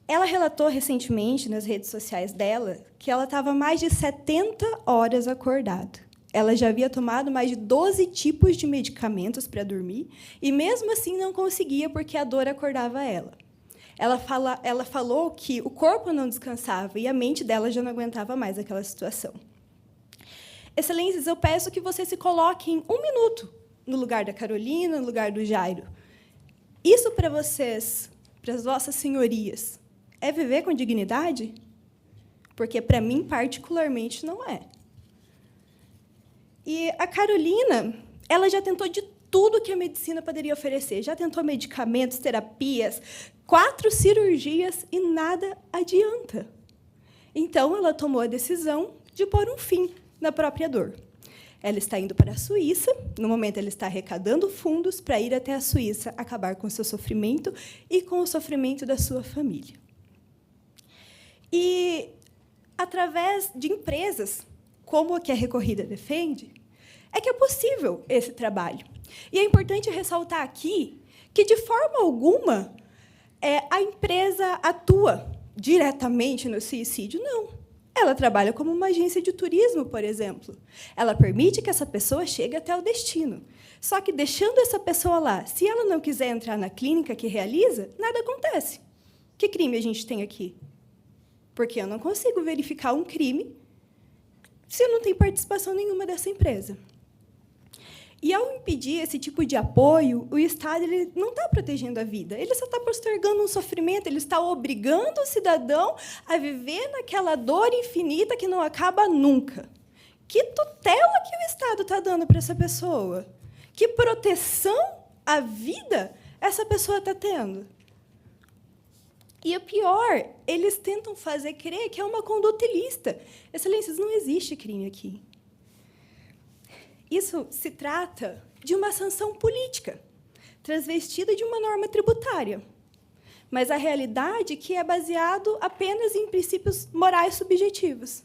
Ela relatou recentemente, nas redes sociais dela, que ela estava mais de 70 horas acordada. Ela já havia tomado mais de 12 tipos de medicamentos para dormir, e, mesmo assim, não conseguia, porque a dor acordava ela. Ela falou que o corpo não descansava e a mente dela já não aguentava mais aquela situação. Excelências, eu peço que você se coloque em um minuto no lugar da Carolina, no lugar do Jairo. Isso para vocês, para as vossas senhorias, é viver com dignidade? Porque, para mim, particularmente, não é. E a Carolina, ela já tentou de tudo que a medicina poderia oferecer. Já tentou medicamentos, terapias, 4 cirurgias e nada adianta. Então, ela tomou a decisão de pôr um fim na própria dor. Ela está indo para a Suíça, no momento ela está arrecadando fundos para ir até a Suíça acabar com o seu sofrimento e com o sofrimento da sua família. E, através de empresas, como a que a recorrida defende, é que é possível esse trabalho. E é importante ressaltar aqui que, de forma alguma, a empresa atua diretamente no suicídio, não. Ela trabalha como uma agência de turismo, por exemplo. Ela permite que essa pessoa chegue até o destino. Só que, deixando essa pessoa lá, se ela não quiser entrar na clínica que realiza, nada acontece. Que crime a gente tem aqui? Porque eu não consigo verificar um crime se não tem participação nenhuma dessa empresa. E, ao impedir esse tipo de apoio, o Estado ele não está protegendo a vida, ele só está postergando um sofrimento, ele está obrigando o cidadão a viver naquela dor infinita que não acaba nunca. Que tutela que o Estado está dando para essa pessoa? Que proteção à vida essa pessoa está tendo? E o pior, eles tentam fazer crer que é uma conduta ilícita. Excelências, não existe crime aqui. Isso se trata de uma sanção política, transvestida de uma norma tributária. Mas a realidade é que é baseado apenas em princípios morais subjetivos.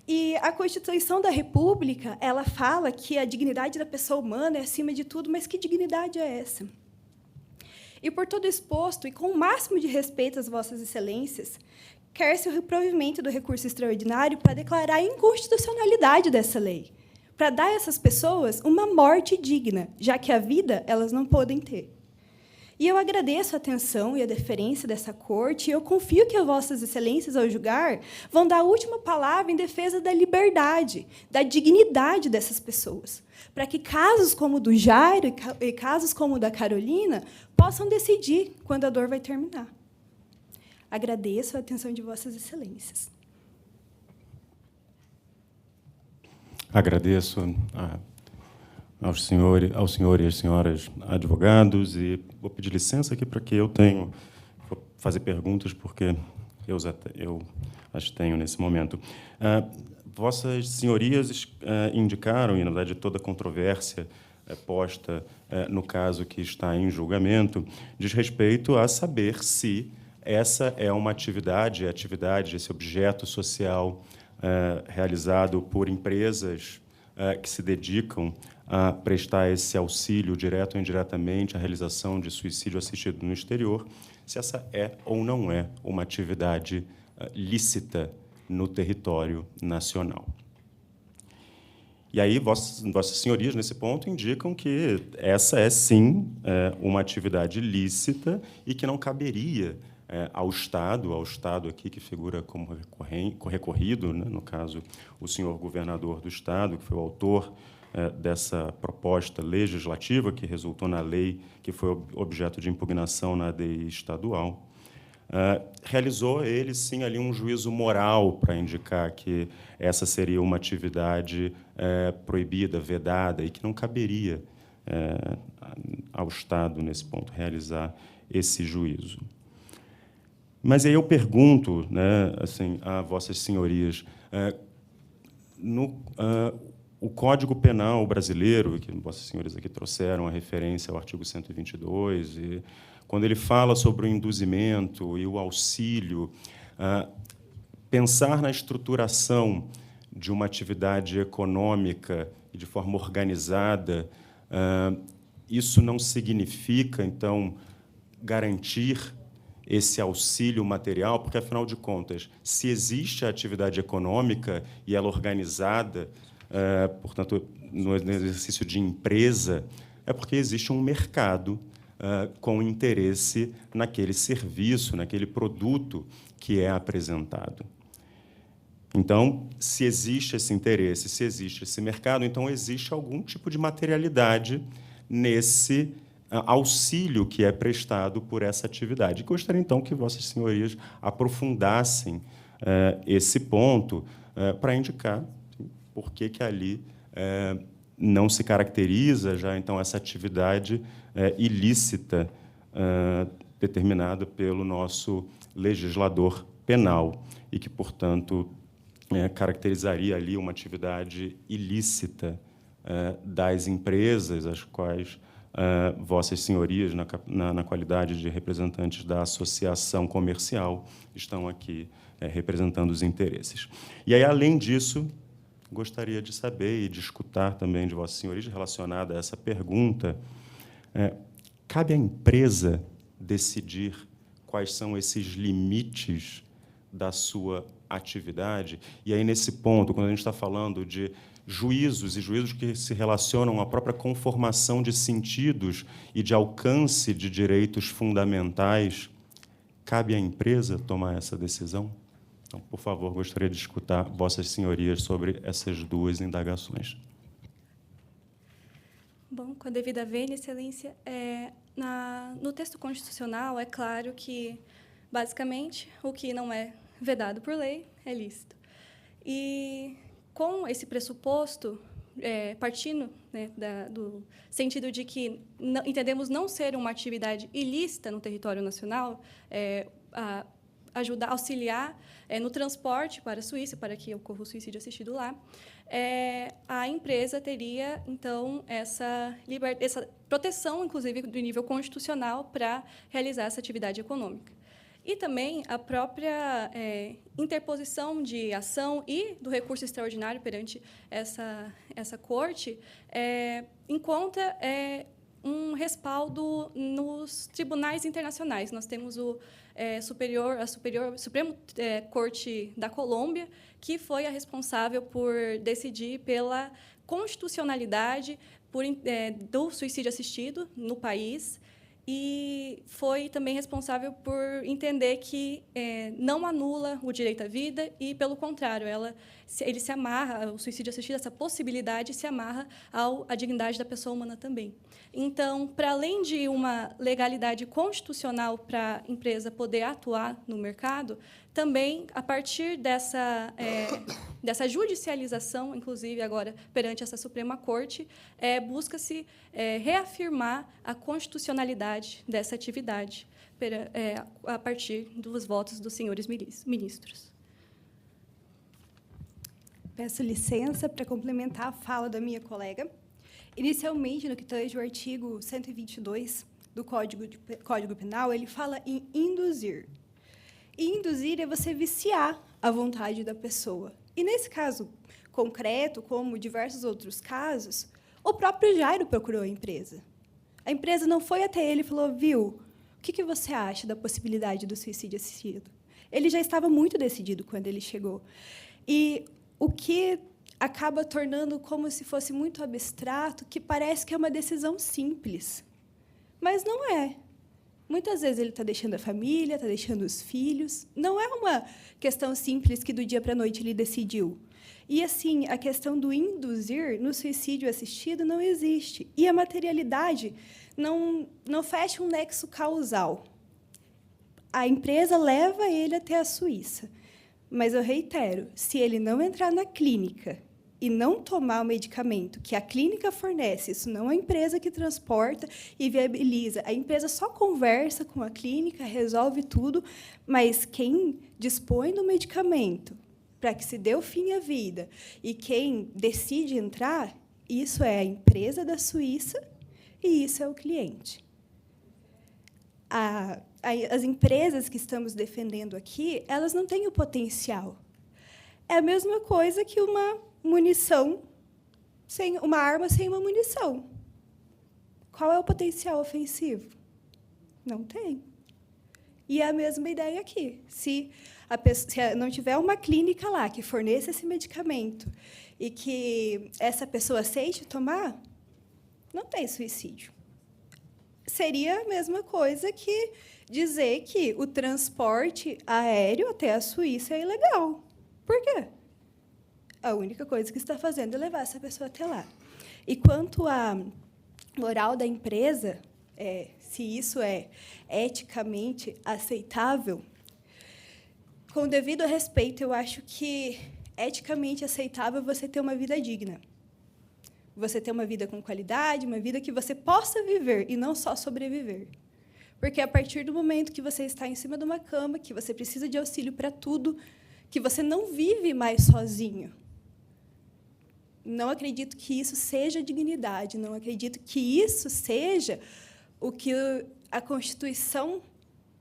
E a Constituição da República, ela fala que a dignidade da pessoa humana é acima de tudo, mas que dignidade é essa? E, por todo exposto, e com o máximo de respeito às vossas excelências, quer-se o reprovimento do recurso extraordinário para declarar a inconstitucionalidade dessa lei, para dar a essas pessoas uma morte digna, já que a vida elas não podem ter. E eu agradeço a atenção e a deferência dessa corte, e eu confio que as vossas excelências, ao julgar, vão dar a última palavra em defesa da liberdade, da dignidade dessas pessoas, para que casos como o do Jairo e casos como o da Carolina possam decidir quando a dor vai terminar. Agradeço a atenção de vossas excelências. Agradeço aos senhores e às senhoras advogados e vou pedir licença aqui para que vou fazer perguntas, porque eu as tenho nesse momento. Vossas senhorias indicaram, e, na verdade, toda a controvérsia posta no caso que está em julgamento, diz respeito a saber se essa é uma atividade, esse objeto social realizado por empresas que se dedicam a prestar esse auxílio, direto ou indiretamente, à realização de suicídio assistido no exterior, se essa é ou não é uma atividade lícita no território nacional. E aí, vossas senhorias, nesse ponto, indicam que essa é, sim, uma atividade lícita e que não caberia ao Estado aqui, que figura como recorrido, né, no caso, o senhor governador do Estado, que foi o autor dessa proposta legislativa, que resultou na lei que foi objeto de impugnação na ADI estadual, realizou ele, sim, ali um juízo moral para indicar que essa seria uma atividade proibida, vedada, e que não caberia ao Estado, nesse ponto, realizar esse juízo. Mas aí eu pergunto, né, assim, a vossas senhorias, o Código Penal brasileiro, que vossas senhorias aqui trouxeram a referência ao artigo 122, e quando ele fala sobre o induzimento e o auxílio, pensar na estruturação de uma atividade econômica e de forma organizada, isso não significa, então, garantir esse auxílio material, porque, afinal de contas, se existe a atividade econômica e ela organizada, portanto, no exercício de empresa, é porque existe um mercado com interesse naquele serviço, naquele produto que é apresentado. Então, se existe esse interesse, se existe esse mercado, então existe algum tipo de materialidade nesse auxílio que é prestado por essa atividade. Gostaria, então, que vossas senhorias aprofundassem esse ponto para indicar por que ali não se caracteriza já, então, essa atividade ilícita determinada pelo nosso legislador penal e que, portanto, caracterizaria ali uma atividade ilícita das empresas, as quais vossas senhorias, na qualidade de representantes da associação comercial, estão aqui representando os interesses. E aí, além disso, gostaria de saber e de escutar também de vossas senhorias, relacionada a essa pergunta, cabe à empresa decidir quais são esses limites da sua atividade? E aí, nesse ponto, quando a gente está falando de juízos, e juízos que se relacionam à própria conformação de sentidos e de alcance de direitos fundamentais, cabe à empresa tomar essa decisão? Então, por favor, gostaria de escutar vossas senhorias sobre essas duas indagações. Bom, com a devida vênia, Excelência, no texto constitucional é claro que, basicamente, o que não é vedado por lei é lícito. E, com esse pressuposto, partindo, né, do sentido de que entendemos não ser uma atividade ilícita no território nacional, auxiliar no transporte para a Suíça, para que ocorra o suicídio assistido lá, a empresa teria, então, essa proteção, inclusive, do nível constitucional para realizar essa atividade econômica. E também a própria interposição de ação e do recurso extraordinário perante essa corte encontra um respaldo nos tribunais internacionais. Nós temos a Suprema Corte da Colômbia, que foi a responsável por decidir pela constitucionalidade do suicídio assistido no país, e foi também responsável por entender que não anula o direito à vida e, pelo contrário, ele se amarra, o suicídio assistido, essa possibilidade se amarra à dignidade da pessoa humana também. Então, para além de uma legalidade constitucional para a empresa poder atuar no mercado, também, a partir dessa judicialização, inclusive agora perante essa Suprema Corte, busca-se reafirmar a constitucionalidade dessa atividade a partir dos votos dos senhores ministros. Peço licença para complementar a fala da minha colega. Inicialmente, no que tange o artigo 122 do Código Penal, ele fala em induzir. E induzir é você viciar a vontade da pessoa. E, nesse caso concreto, como diversos outros casos, o próprio Jairo procurou a empresa. A empresa não foi até ele e falou, viu, o que você acha da possibilidade do suicídio assistido? Ele já estava muito decidido quando ele chegou. E o que acaba tornando como se fosse muito abstrato, que parece que é uma decisão simples. Mas não é. Muitas vezes ele está deixando a família, está deixando os filhos. Não é uma questão simples que do dia para a noite ele decidiu. E, assim, a questão do induzir no suicídio assistido não existe. E a materialidade não fecha um nexo causal. A empresa leva ele até a Suíça. Mas, eu reitero, se ele não entrar na clínica e não tomar o medicamento que a clínica fornece, isso não é a empresa que transporta e viabiliza. A empresa só conversa com a clínica, resolve tudo, mas quem dispõe do medicamento para que se dê o fim à vida e quem decide entrar, isso é a empresa da Suíça e isso é o cliente. As empresas que estamos defendendo aqui, elas não têm o potencial. É a mesma coisa que uma arma sem uma munição. Qual é o potencial ofensivo? Não tem. E é a mesma ideia aqui. Se não tiver uma clínica lá que forneça esse medicamento e que essa pessoa aceite tomar, não tem suicídio. Seria a mesma coisa que dizer que o transporte aéreo até a Suíça é ilegal. Por quê? A única coisa que está fazendo é levar essa pessoa até lá. E quanto à moral da empresa, se isso é eticamente aceitável, com devido respeito, eu acho que eticamente aceitável é você ter uma vida digna. Você ter uma vida com qualidade, uma vida que você possa viver e não só sobreviver. Porque, a partir do momento que você está em cima de uma cama, que você precisa de auxílio para tudo, que você não vive mais sozinho. Não acredito que isso seja dignidade, não acredito que isso seja o que a Constituição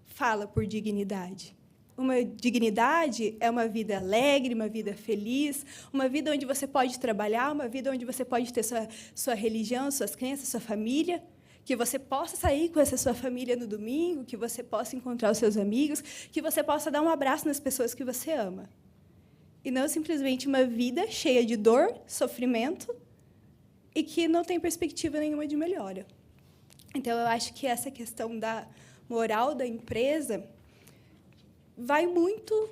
fala por dignidade. Uma dignidade é uma vida alegre, uma vida feliz, uma vida onde você pode trabalhar, uma vida onde você pode ter sua religião, suas crenças, sua família, que você possa sair com essa sua família no domingo, que você possa encontrar os seus amigos, que você possa dar um abraço nas pessoas que você ama. E não simplesmente uma vida cheia de dor, sofrimento, e que não tem perspectiva nenhuma de melhora. Então, eu acho que essa questão da moral da empresa vai muito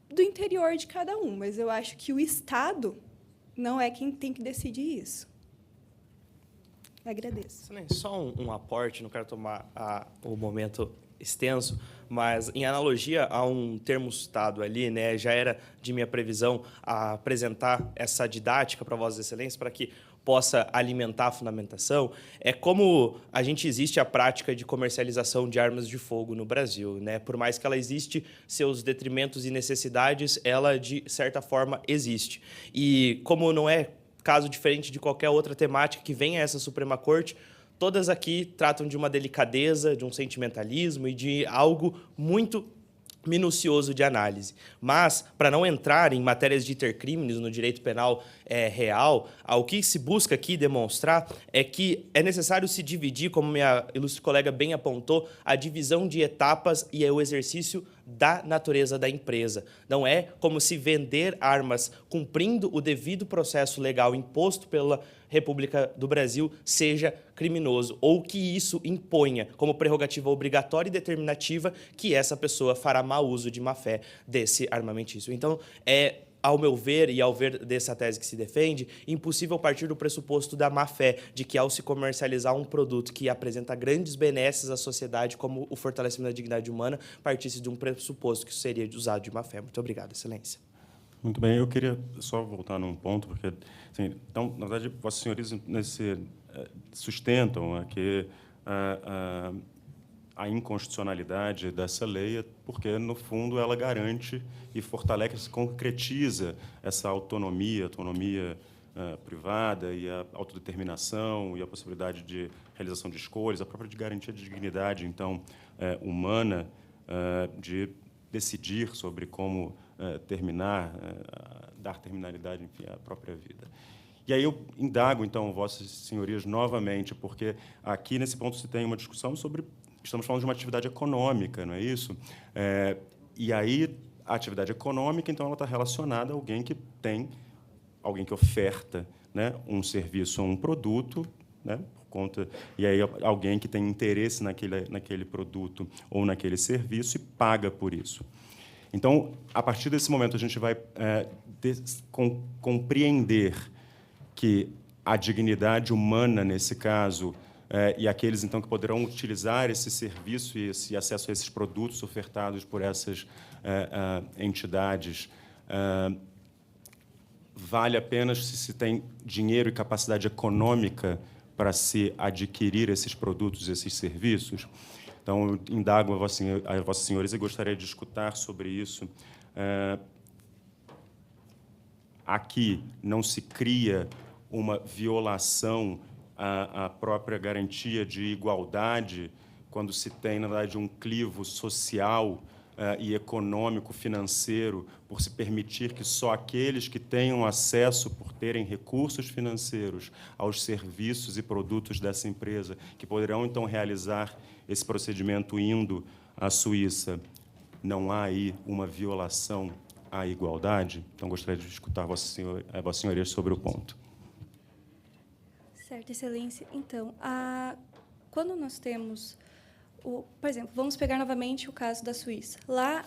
do interior de cada um, mas eu acho que o Estado não é quem tem que decidir isso. Agradeço. Excelente. Só um aporte, não quero tomar o momento extenso, mas em analogia a um termo citado ali, né, já era de minha previsão apresentar essa didática para Vossas Excelências para que possa alimentar a fundamentação, é como a gente existe a prática de comercialização de armas de fogo no Brasil, né? Por mais que ela existe, seus detrimentos e necessidades, ela, de certa forma, existe. E como não é caso diferente de qualquer outra temática que venha a essa Suprema Corte, todas aqui tratam de uma delicadeza, de um sentimentalismo e de algo muito minucioso de análise. Mas, para não entrar em matérias de intercrimes no direito penal real, o que se busca aqui demonstrar é que é necessário se dividir, como minha ilustre colega bem apontou, a divisão de etapas e o exercício da natureza da empresa. Não é como se vender armas cumprindo o devido processo legal imposto pela República do Brasil seja criminoso, ou que isso imponha como prerrogativa obrigatória e determinativa que essa pessoa fará mau uso de má-fé desse armamentício. Então, ao meu ver, e ao ver dessa tese que se defende, impossível partir do pressuposto da má-fé, de que ao se comercializar um produto que apresenta grandes benesses à sociedade, como o fortalecimento da dignidade humana, partisse de um pressuposto que isso seria usado de má-fé. Muito obrigado, Excelência. Muito bem, eu queria só voltar num ponto, porque, assim, então, na verdade, Vossas Senhorias sustentam que a inconstitucionalidade dessa lei, porque, no fundo, ela garante e fortalece, concretiza essa autonomia privada e a autodeterminação e a possibilidade de realização de escolhas, a própria de garantia de dignidade, então, humana, de decidir sobre como dar terminalidade, enfim, à própria vida. E aí eu indago, então, Vossas Senhorias novamente, porque aqui, nesse ponto, se tem uma discussão sobre... Estamos falando de uma atividade econômica, não é isso? E aí, a atividade econômica, então, ela está relacionada a alguém que oferta, né, um serviço ou um produto, né, por conta, e aí alguém que tem interesse naquele produto ou naquele serviço e paga por isso. Então, a partir desse momento, a gente vai compreender que a dignidade humana, nesse caso, e aqueles, então, que poderão utilizar esse serviço e esse acesso a esses produtos ofertados por essas entidades, vale apenas se tem dinheiro e capacidade econômica para se adquirir esses produtos, esses serviços. Então, eu indago a Vossas Senhorias e gostaria de escutar sobre isso. Aqui não se cria uma violação à própria garantia de igualdade quando se tem, na verdade, um clivo social e econômico, financeiro, por se permitir que só aqueles que tenham acesso, por terem recursos financeiros, aos serviços e produtos dessa empresa, que poderão, então, realizar esse procedimento indo à Suíça, não há aí uma violação à igualdade? Então, gostaria de escutar Vossas Senhorias sobre o ponto. Certo, Excelência. Então, quando nós temos... por exemplo, vamos pegar novamente o caso da Suíça. Lá,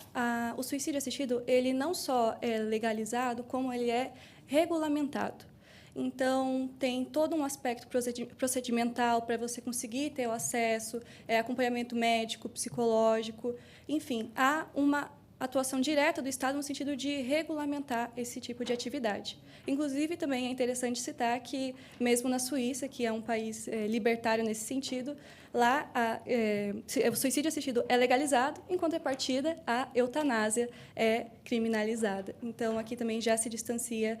o suicídio assistido, ele não só é legalizado, como ele é regulamentado. Então, tem todo um aspecto procedimental para você conseguir ter o acesso, acompanhamento médico, psicológico, enfim, há uma atuação direta do Estado no sentido de regulamentar esse tipo de atividade. Inclusive, também é interessante citar que, mesmo na Suíça, que é um país libertário nesse sentido, lá o suicídio assistido é legalizado, em contrapartida, a eutanásia é criminalizada. Então, aqui também já se distancia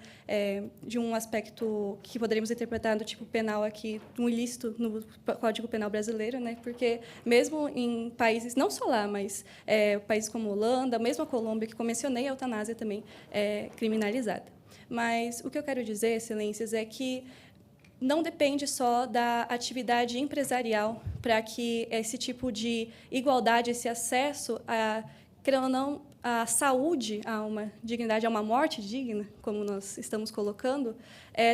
de um aspecto que poderíamos interpretar do tipo penal aqui, um ilícito no Código Penal brasileiro, né? Porque, mesmo em países, não só lá, mas países como Holanda, mesmo a Colômbia, que eu mencionei, a eutanásia também é criminalizada. Mas o que eu quero dizer, Excelências, é que não depende só da atividade empresarial para que esse tipo de igualdade, esse acesso a, querendo ou não, a saúde, a uma dignidade, a uma morte digna, como nós estamos colocando,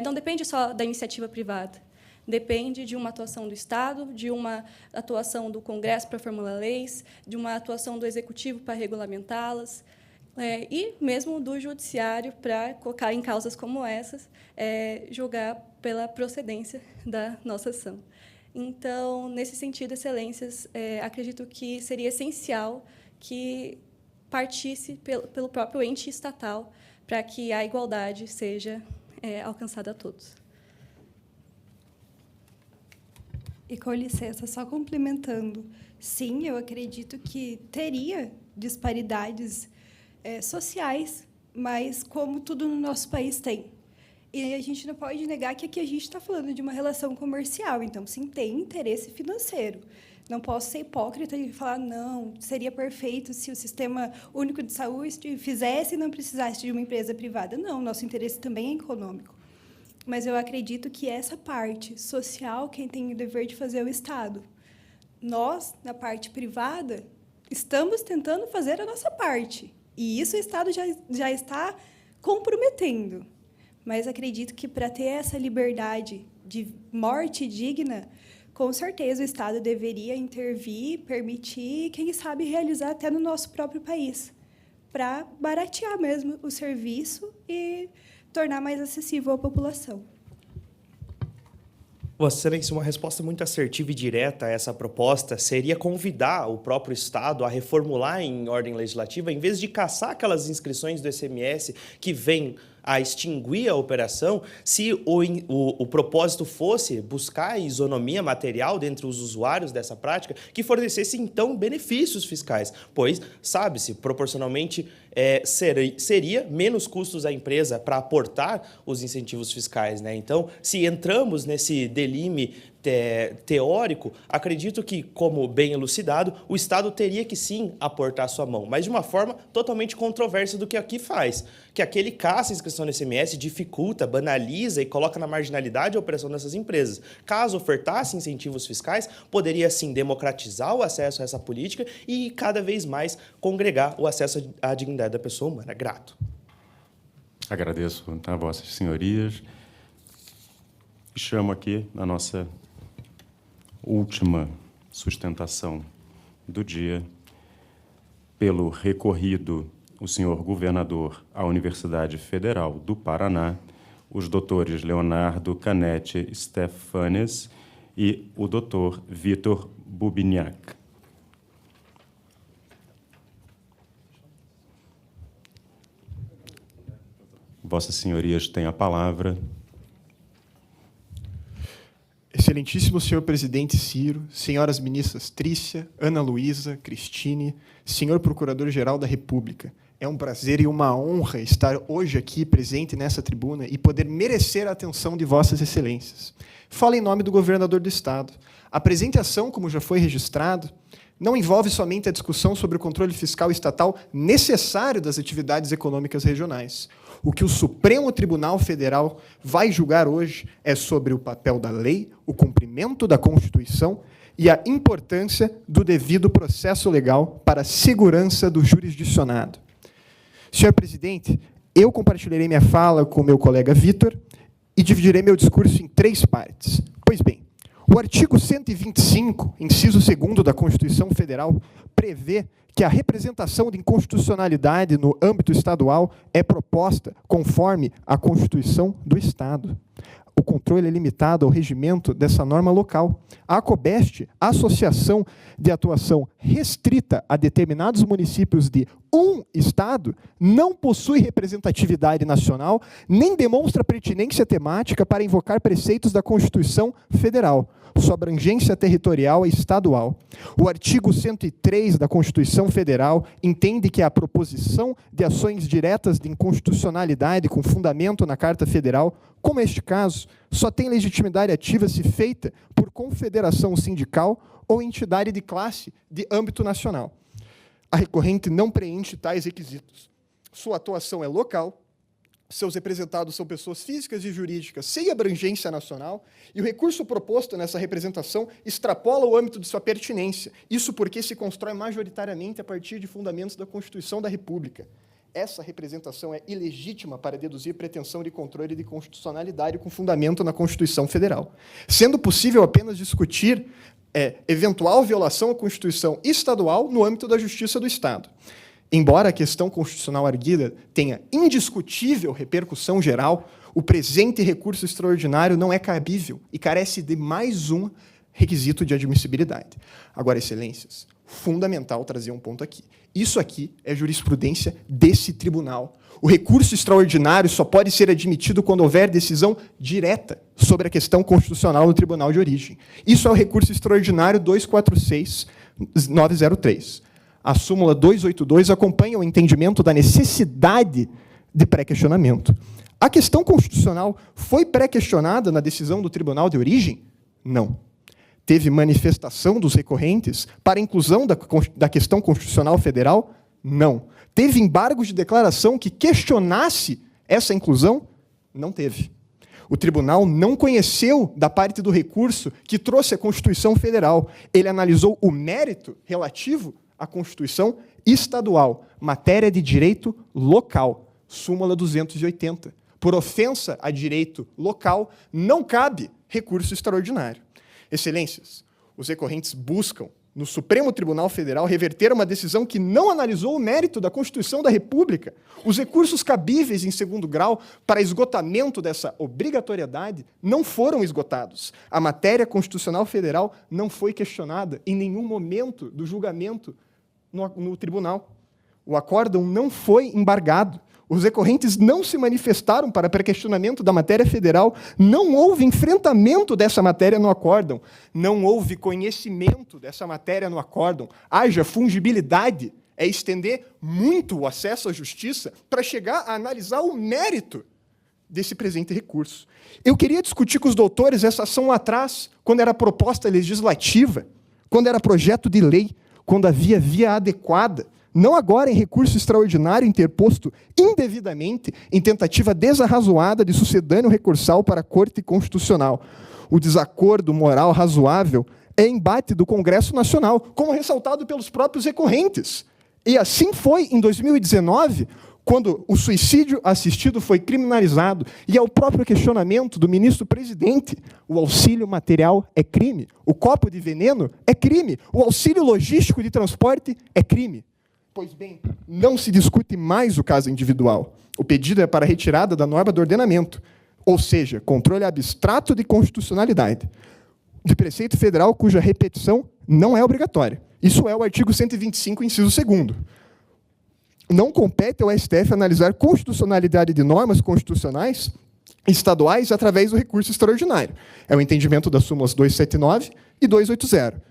não depende só da iniciativa privada. Depende de uma atuação do Estado, de uma atuação do Congresso para formular leis, de uma atuação do Executivo para regulamentá-las, e mesmo do Judiciário para colocar em causas como essas, julgar pela procedência da nossa ação. Então, nesse sentido, Excelências, acredito que seria essencial que partisse pelo próprio ente estatal para que a igualdade seja alcançada a todos. E, com licença, só complementando, sim, eu acredito que teria disparidades sociais, mas como tudo no nosso país tem. E a gente não pode negar que aqui a gente está falando de uma relação comercial, então, sim, tem interesse financeiro. Não posso ser hipócrita e falar, não, seria perfeito se o Sistema Único de Saúde fizesse e não precisasse de uma empresa privada. Não, nosso interesse também é econômico. Mas eu acredito que essa parte social, quem tem o dever de fazer é o Estado. Nós, na parte privada, estamos tentando fazer a nossa parte. E isso o Estado já está comprometendo. Mas acredito que, para ter essa liberdade de morte digna, com certeza o Estado deveria intervir, permitir, quem sabe realizar até no nosso próprio país, para baratear mesmo o serviço e tornar mais acessível à população. Vossa Excelência, uma resposta muito assertiva e direta a essa proposta seria convidar o próprio Estado a reformular em ordem legislativa, em vez de caçar aquelas inscrições do ICMS que vêm a extinguir a operação, se o propósito fosse buscar a isonomia material dentre os usuários dessa prática, que fornecesse, então, benefícios fiscais, pois, sabe-se, proporcionalmente seria menos custos à empresa para aportar os incentivos fiscais, né? Então, se entramos nesse delime teórico, acredito que, como bem elucidado, o Estado teria que, sim, aportar sua mão, mas de uma forma totalmente controversa do que aqui faz, que aquele caça a inscrição no ICMS, dificulta, banaliza e coloca na marginalidade a operação dessas empresas. Caso ofertasse incentivos fiscais, poderia, sim, democratizar o acesso a essa política e, cada vez mais, congregar o acesso à dignidade da pessoa humana. Grato. Agradeço a vossas senhorias. Chamo aqui a nossa última sustentação do dia, pelo recorrido, o senhor governador à Universidade Federal do Paraná, os doutores Leonardo Canete Stefanes e o doutor Vitor Bubiniak. Vossas senhorias têm a palavra. Excelentíssimo senhor presidente Ciro, senhoras ministras Trícia, Ana Luísa, Cristine, senhor procurador-geral da República, é um prazer e uma honra estar hoje aqui presente nessa tribuna e poder merecer a atenção de vossas excelências. Falo em nome do governador do Estado. A presente ação, como já foi registrado, não envolve somente a discussão sobre o controle fiscal estatal necessário das atividades econômicas regionais. O que o Supremo Tribunal Federal vai julgar hoje é sobre o papel da lei, o cumprimento da Constituição e a importância do devido processo legal para a segurança do jurisdicionado. Senhor presidente, eu compartilharei minha fala com meu colega Vitor e dividirei meu discurso em 3 partes. Pois bem, o artigo 125, inciso 2º da Constituição Federal, prevê que a representação de inconstitucionalidade no âmbito estadual é proposta conforme a Constituição do Estado. O controle é limitado ao regimento dessa norma local. A ACOBEST, Associação de Atuação Restrita a determinados municípios de um Estado não possui representatividade nacional, nem demonstra pertinência temática para invocar preceitos da Constituição Federal. Sua abrangência territorial é estadual. O artigo 103 da Constituição Federal entende que a proposição de ações diretas de inconstitucionalidade com fundamento na Carta Federal, como este caso, só tem legitimidade ativa se feita por confederação sindical ou entidade de classe de âmbito nacional. A recorrente não preenche tais requisitos. Sua atuação é local, seus representados são pessoas físicas e jurídicas sem abrangência nacional, e o recurso proposto nessa representação extrapola o âmbito de sua pertinência. Isso porque se constrói majoritariamente a partir de fundamentos da Constituição da República. Essa representação é ilegítima para deduzir pretensão de controle de constitucionalidade com fundamento na Constituição Federal. Sendo possível apenas discutir eventual violação à Constituição estadual no âmbito da Justiça do Estado. Embora a questão constitucional arguida tenha indiscutível repercussão geral, o presente recurso extraordinário não é cabível e carece de mais um requisito de admissibilidade. Agora, excelências, fundamental trazer um ponto aqui. Isso aqui é jurisprudência desse tribunal. O recurso extraordinário só pode ser admitido quando houver decisão direta sobre a questão constitucional no tribunal de origem. Isso é o recurso extraordinário 246-903. A súmula 282 acompanha o entendimento da necessidade de pré-questionamento. A questão constitucional foi pré-questionada na decisão do tribunal de origem? Não. Teve manifestação dos recorrentes para a inclusão da questão constitucional federal? Não. Teve embargo de declaração que questionasse essa inclusão? Não teve. O tribunal não conheceu da parte do recurso que trouxe a Constituição Federal. Ele analisou o mérito relativo à Constituição estadual, matéria de direito local, súmula 280. Por ofensa a direito local, não cabe recurso extraordinário. Excelências, os recorrentes buscam, no Supremo Tribunal Federal, reverter uma decisão que não analisou o mérito da Constituição da República. Os recursos cabíveis em segundo grau para esgotamento dessa obrigatoriedade não foram esgotados. A matéria constitucional federal não foi questionada em nenhum momento do julgamento no tribunal. O acórdão não foi embargado. Os recorrentes não se manifestaram para pré-questionamento da matéria federal, não houve enfrentamento dessa matéria no acórdão, não houve conhecimento dessa matéria no acórdão. Haja fungibilidade, é estender muito o acesso à justiça para chegar a analisar o mérito desse presente recurso. Eu queria discutir com os doutores essa ação lá atrás, quando era proposta legislativa, quando era projeto de lei, quando havia via adequada, não agora em recurso extraordinário interposto indevidamente em tentativa desarrazoada de sucedâneo recursal para a Corte Constitucional. O desacordo moral razoável é embate do Congresso Nacional, como ressaltado pelos próprios recorrentes. E assim foi em 2019, quando o suicídio assistido foi criminalizado, e ao próprio questionamento do ministro-presidente, o auxílio material é crime, o copo de veneno é crime, o auxílio logístico de transporte é crime. Pois bem, não se discute mais o caso individual. O pedido é para retirada da norma do ordenamento, ou seja, controle abstrato de constitucionalidade, de preceito federal cuja repetição não é obrigatória. Isso é o artigo 125, inciso 2º. Não compete ao STF analisar constitucionalidade de normas constitucionais estaduais através do recurso extraordinário. É o entendimento das súmulas 279 e 280.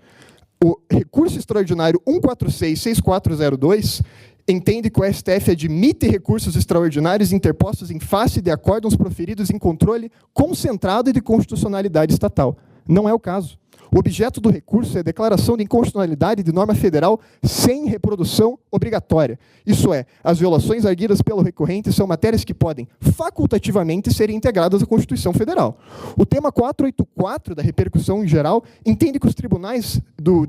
O recurso extraordinário 146-6402 entende que o STF admite recursos extraordinários interpostos em face de acórdãos proferidos em controle concentrado e de constitucionalidade estatal. Não é o caso. O objeto do recurso é a declaração de inconstitucionalidade de norma federal sem reprodução obrigatória. Isso é, as violações arguidas pelo recorrente são matérias que podem facultativamente serem integradas à Constituição Federal. O tema 484 da repercussão em geral entende que os tribunais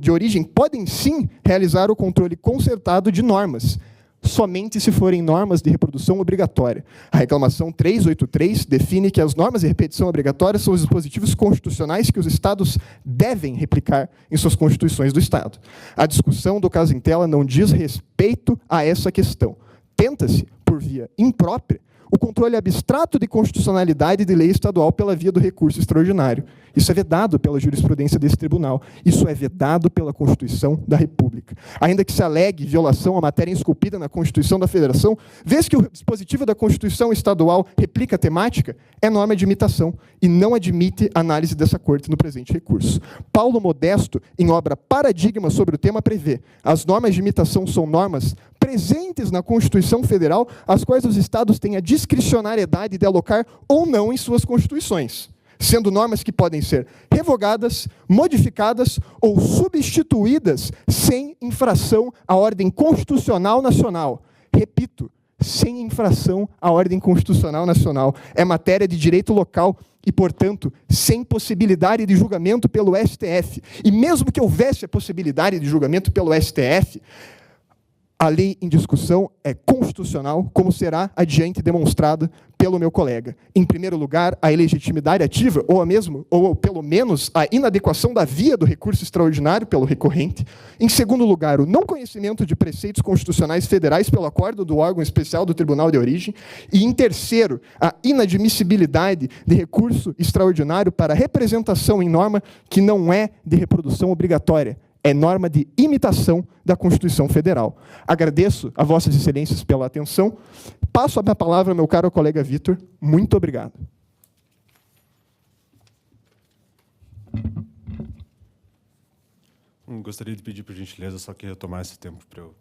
de origem podem sim realizar o controle concertado de normas, somente se forem normas de reprodução obrigatória. A reclamação 383 define que as normas de repetição obrigatória são os dispositivos constitucionais que os Estados devem replicar em suas constituições do Estado. A discussão do caso em tela não diz respeito a essa questão. Tenta-se, por via imprópria, o controle abstrato de constitucionalidade de lei estadual pela via do recurso extraordinário. Isso é vedado pela jurisprudência desse tribunal. Isso é vedado pela Constituição da República. Ainda que se alegue violação à matéria esculpida na Constituição da Federação, vez que o dispositivo da Constituição estadual replica a temática, é norma de imitação e não admite análise dessa Corte no presente recurso. Paulo Modesto, em obra Paradigma sobre o tema, prevê: as normas de imitação são normas presentes na Constituição Federal, as quais os estados têm a discricionariedade de alocar ou não em suas constituições, sendo normas que podem ser revogadas, modificadas ou substituídas sem infração à ordem constitucional nacional. Repito, sem infração à ordem constitucional nacional. É matéria de direito local e, portanto, sem possibilidade de julgamento pelo STF. E mesmo que houvesse a possibilidade de julgamento pelo STF, a lei em discussão é constitucional, como será adiante demonstrada pelo meu colega. Em primeiro lugar, a ilegitimidade ativa, ou pelo menos a inadequação da via do recurso extraordinário pelo recorrente. Em segundo lugar, o não conhecimento de preceitos constitucionais federais pelo acordo do órgão especial do Tribunal de Origem. E, em terceiro, a inadmissibilidade de recurso extraordinário para representação em norma que não é de reprodução obrigatória. É norma de imitação da Constituição Federal. Agradeço a Vossas Excelências pela atenção. Passo a minha palavra ao meu caro colega Vitor. Muito obrigado. Gostaria de pedir, por gentileza, só que retomar esse tempo para eu...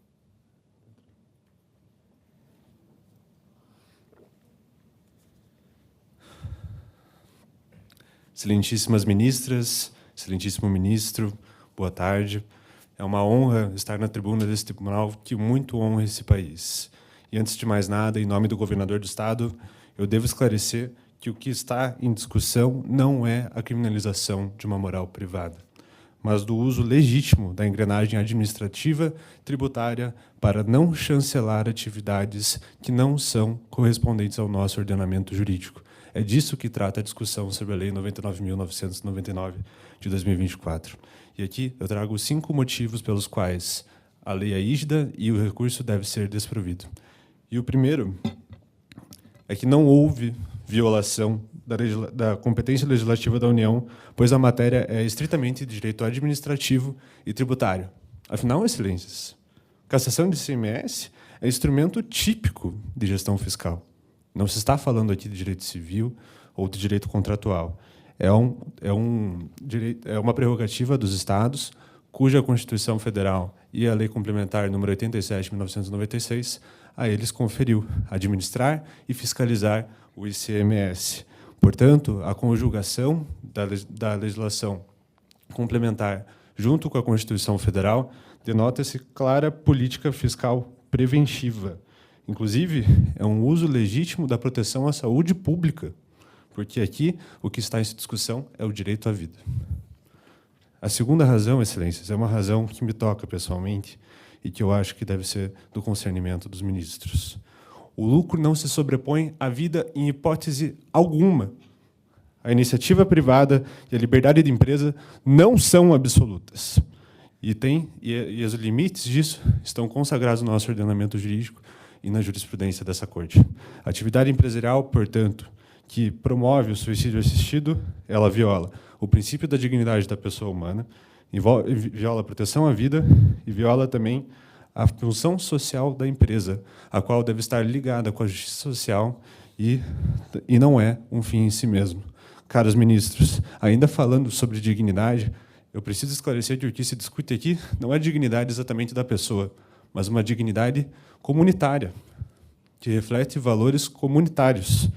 Excelentíssimas ministras, excelentíssimo ministro, boa tarde. É uma honra estar na tribuna desse tribunal que muito honra esse país. E, antes de mais nada, em nome do governador do Estado, eu devo esclarecer que o que está em discussão não é a criminalização de uma moral privada, mas do uso legítimo da engrenagem administrativa tributária para não chancelar atividades que não são correspondentes ao nosso ordenamento jurídico. É disso que trata a discussão sobre a Lei 99.999 de 2024. E aqui eu trago 5 motivos pelos quais a lei é rígida e o recurso deve ser desprovido. E o primeiro é que não houve violação da competência legislativa da União, pois a matéria é estritamente de direito administrativo e tributário. Afinal, excelências, cassação de ICMS é instrumento típico de gestão fiscal. Não se está falando aqui de direito civil ou de direito contratual. É uma prerrogativa dos Estados, cuja Constituição Federal e a Lei Complementar número 87 de 1996 a eles conferiu administrar e fiscalizar o ICMS. Portanto, a conjugação da legislação complementar junto com a Constituição Federal denota-se clara política fiscal preventiva. Inclusive, é um uso legítimo da proteção à saúde pública, porque aqui o que está em discussão é o direito à vida. A segunda razão, excelências, é uma razão que me toca pessoalmente e que eu acho que deve ser do concernimento dos ministros. O lucro não se sobrepõe à vida em hipótese alguma. A iniciativa privada e a liberdade de empresa não são absolutas. E os limites disso estão consagrados no nosso ordenamento jurídico e na jurisprudência dessa Corte. A atividade empresarial, portanto, que promove o suicídio assistido, ela viola o princípio da dignidade da pessoa humana, viola a proteção à vida e viola também a função social da empresa, a qual deve estar ligada com a justiça social e não é um fim em si mesmo. Caros ministros, ainda falando sobre dignidade, eu preciso esclarecer que o que se discute aqui não é a dignidade exatamente da pessoa, mas uma dignidade comunitária, que reflete valores comunitários,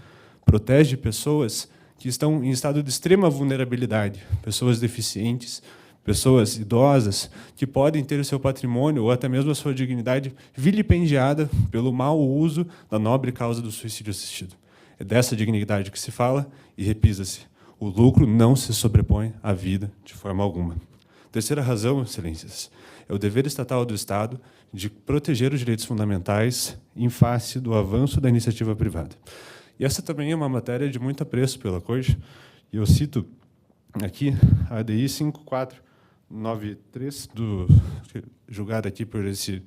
protege pessoas que estão em estado de extrema vulnerabilidade, pessoas deficientes, pessoas idosas, que podem ter o seu patrimônio ou até mesmo a sua dignidade vilipendiada pelo mau uso da nobre causa do suicídio assistido. É dessa dignidade que se fala e repisa-se. O lucro não se sobrepõe à vida de forma alguma. Terceira razão, excelências, é o dever estatal do Estado de proteger os direitos fundamentais em face do avanço da iniciativa privada. E essa também é uma matéria de muito apreço pela Corte, e eu cito aqui a ADI 5493, julgada aqui por esse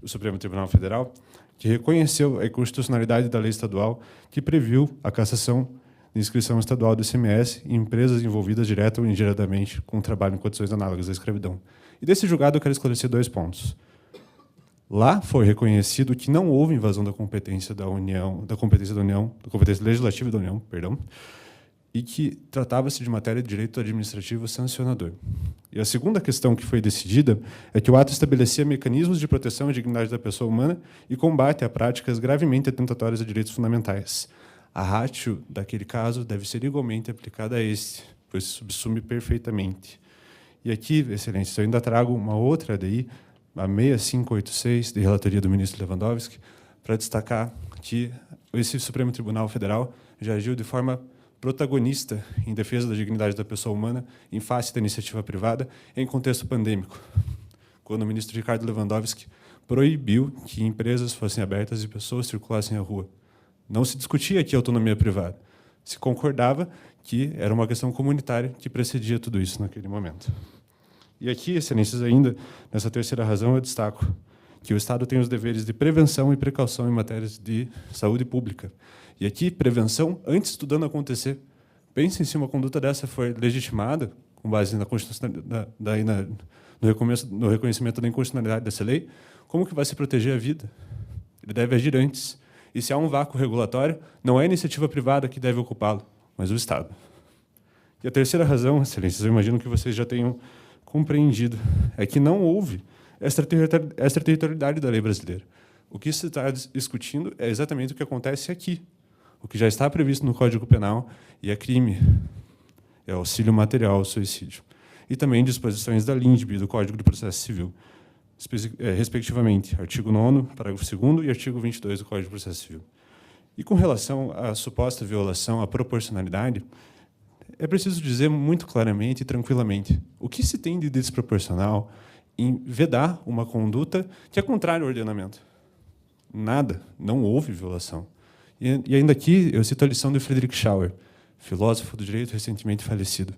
Supremo Tribunal Federal, que reconheceu a inconstitucionalidade da lei estadual que previu a cassação de inscrição estadual do ICMS em empresas envolvidas direta ou indiretamente com o trabalho em condições análogas à escravidão. E desse julgado eu quero esclarecer 2 pontos. Lá foi reconhecido que não houve invasão da competência da União, da competência legislativa da União, perdão, e que tratava-se de matéria de direito administrativo sancionador. E a segunda questão que foi decidida é que o ato estabelecia mecanismos de proteção à dignidade da pessoa humana e combate a práticas gravemente atentatórias a direitos fundamentais. A ratio daquele caso deve ser igualmente aplicada a este, pois se subsume perfeitamente. E aqui, Excelência, eu ainda trago uma outra ADI, a 6586, de relatoria do ministro Lewandowski, para destacar que esse Supremo Tribunal Federal já agiu de forma protagonista em defesa da dignidade da pessoa humana em face da iniciativa privada em contexto pandêmico, quando o ministro Ricardo Lewandowski proibiu que empresas fossem abertas e pessoas circulassem à rua. Não se discutia aqui a autonomia privada. Se concordava que era uma questão comunitária que precedia tudo isso naquele momento. E aqui, Excelências, ainda, nessa terceira razão, eu destaco que o Estado tem os deveres de prevenção e precaução em matérias de saúde pública. E aqui, prevenção antes de tudo acontecer. Pensem se uma conduta dessa foi legitimada, com base na no reconhecimento da inconstitucionalidade dessa lei, como que vai se proteger a vida? Ele deve agir antes. E se há um vácuo regulatório, não é a iniciativa privada que deve ocupá-lo, mas o Estado. E a terceira razão, Excelências, eu imagino que vocês já tenham compreendido, é que não houve extraterritorialidade da lei brasileira. O que se está discutindo é exatamente o que acontece aqui, o que já está previsto no Código Penal e é crime, é auxílio material ao suicídio. E também disposições da LINDB, do Código de Processo Civil, respectivamente, artigo 9º, parágrafo 2º e artigo 22 do Código de Processo Civil. E com relação à suposta violação à proporcionalidade, é preciso dizer muito claramente e tranquilamente o que se tem de desproporcional em vedar uma conduta que é contrária ao ordenamento. Nada, não houve violação. E ainda aqui eu cito a lição de Friedrich Schauer, filósofo do direito recentemente falecido,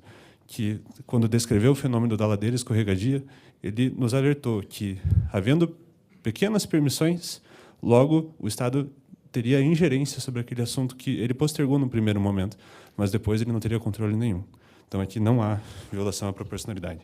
que, quando descreveu o fenômeno da ladeira escorregadia, ele nos alertou que, havendo pequenas permissões, logo o Estado teria ingerência sobre aquele assunto que ele postergou no primeiro momento, mas depois ele não teria controle nenhum. Então, aqui não há violação à proporcionalidade.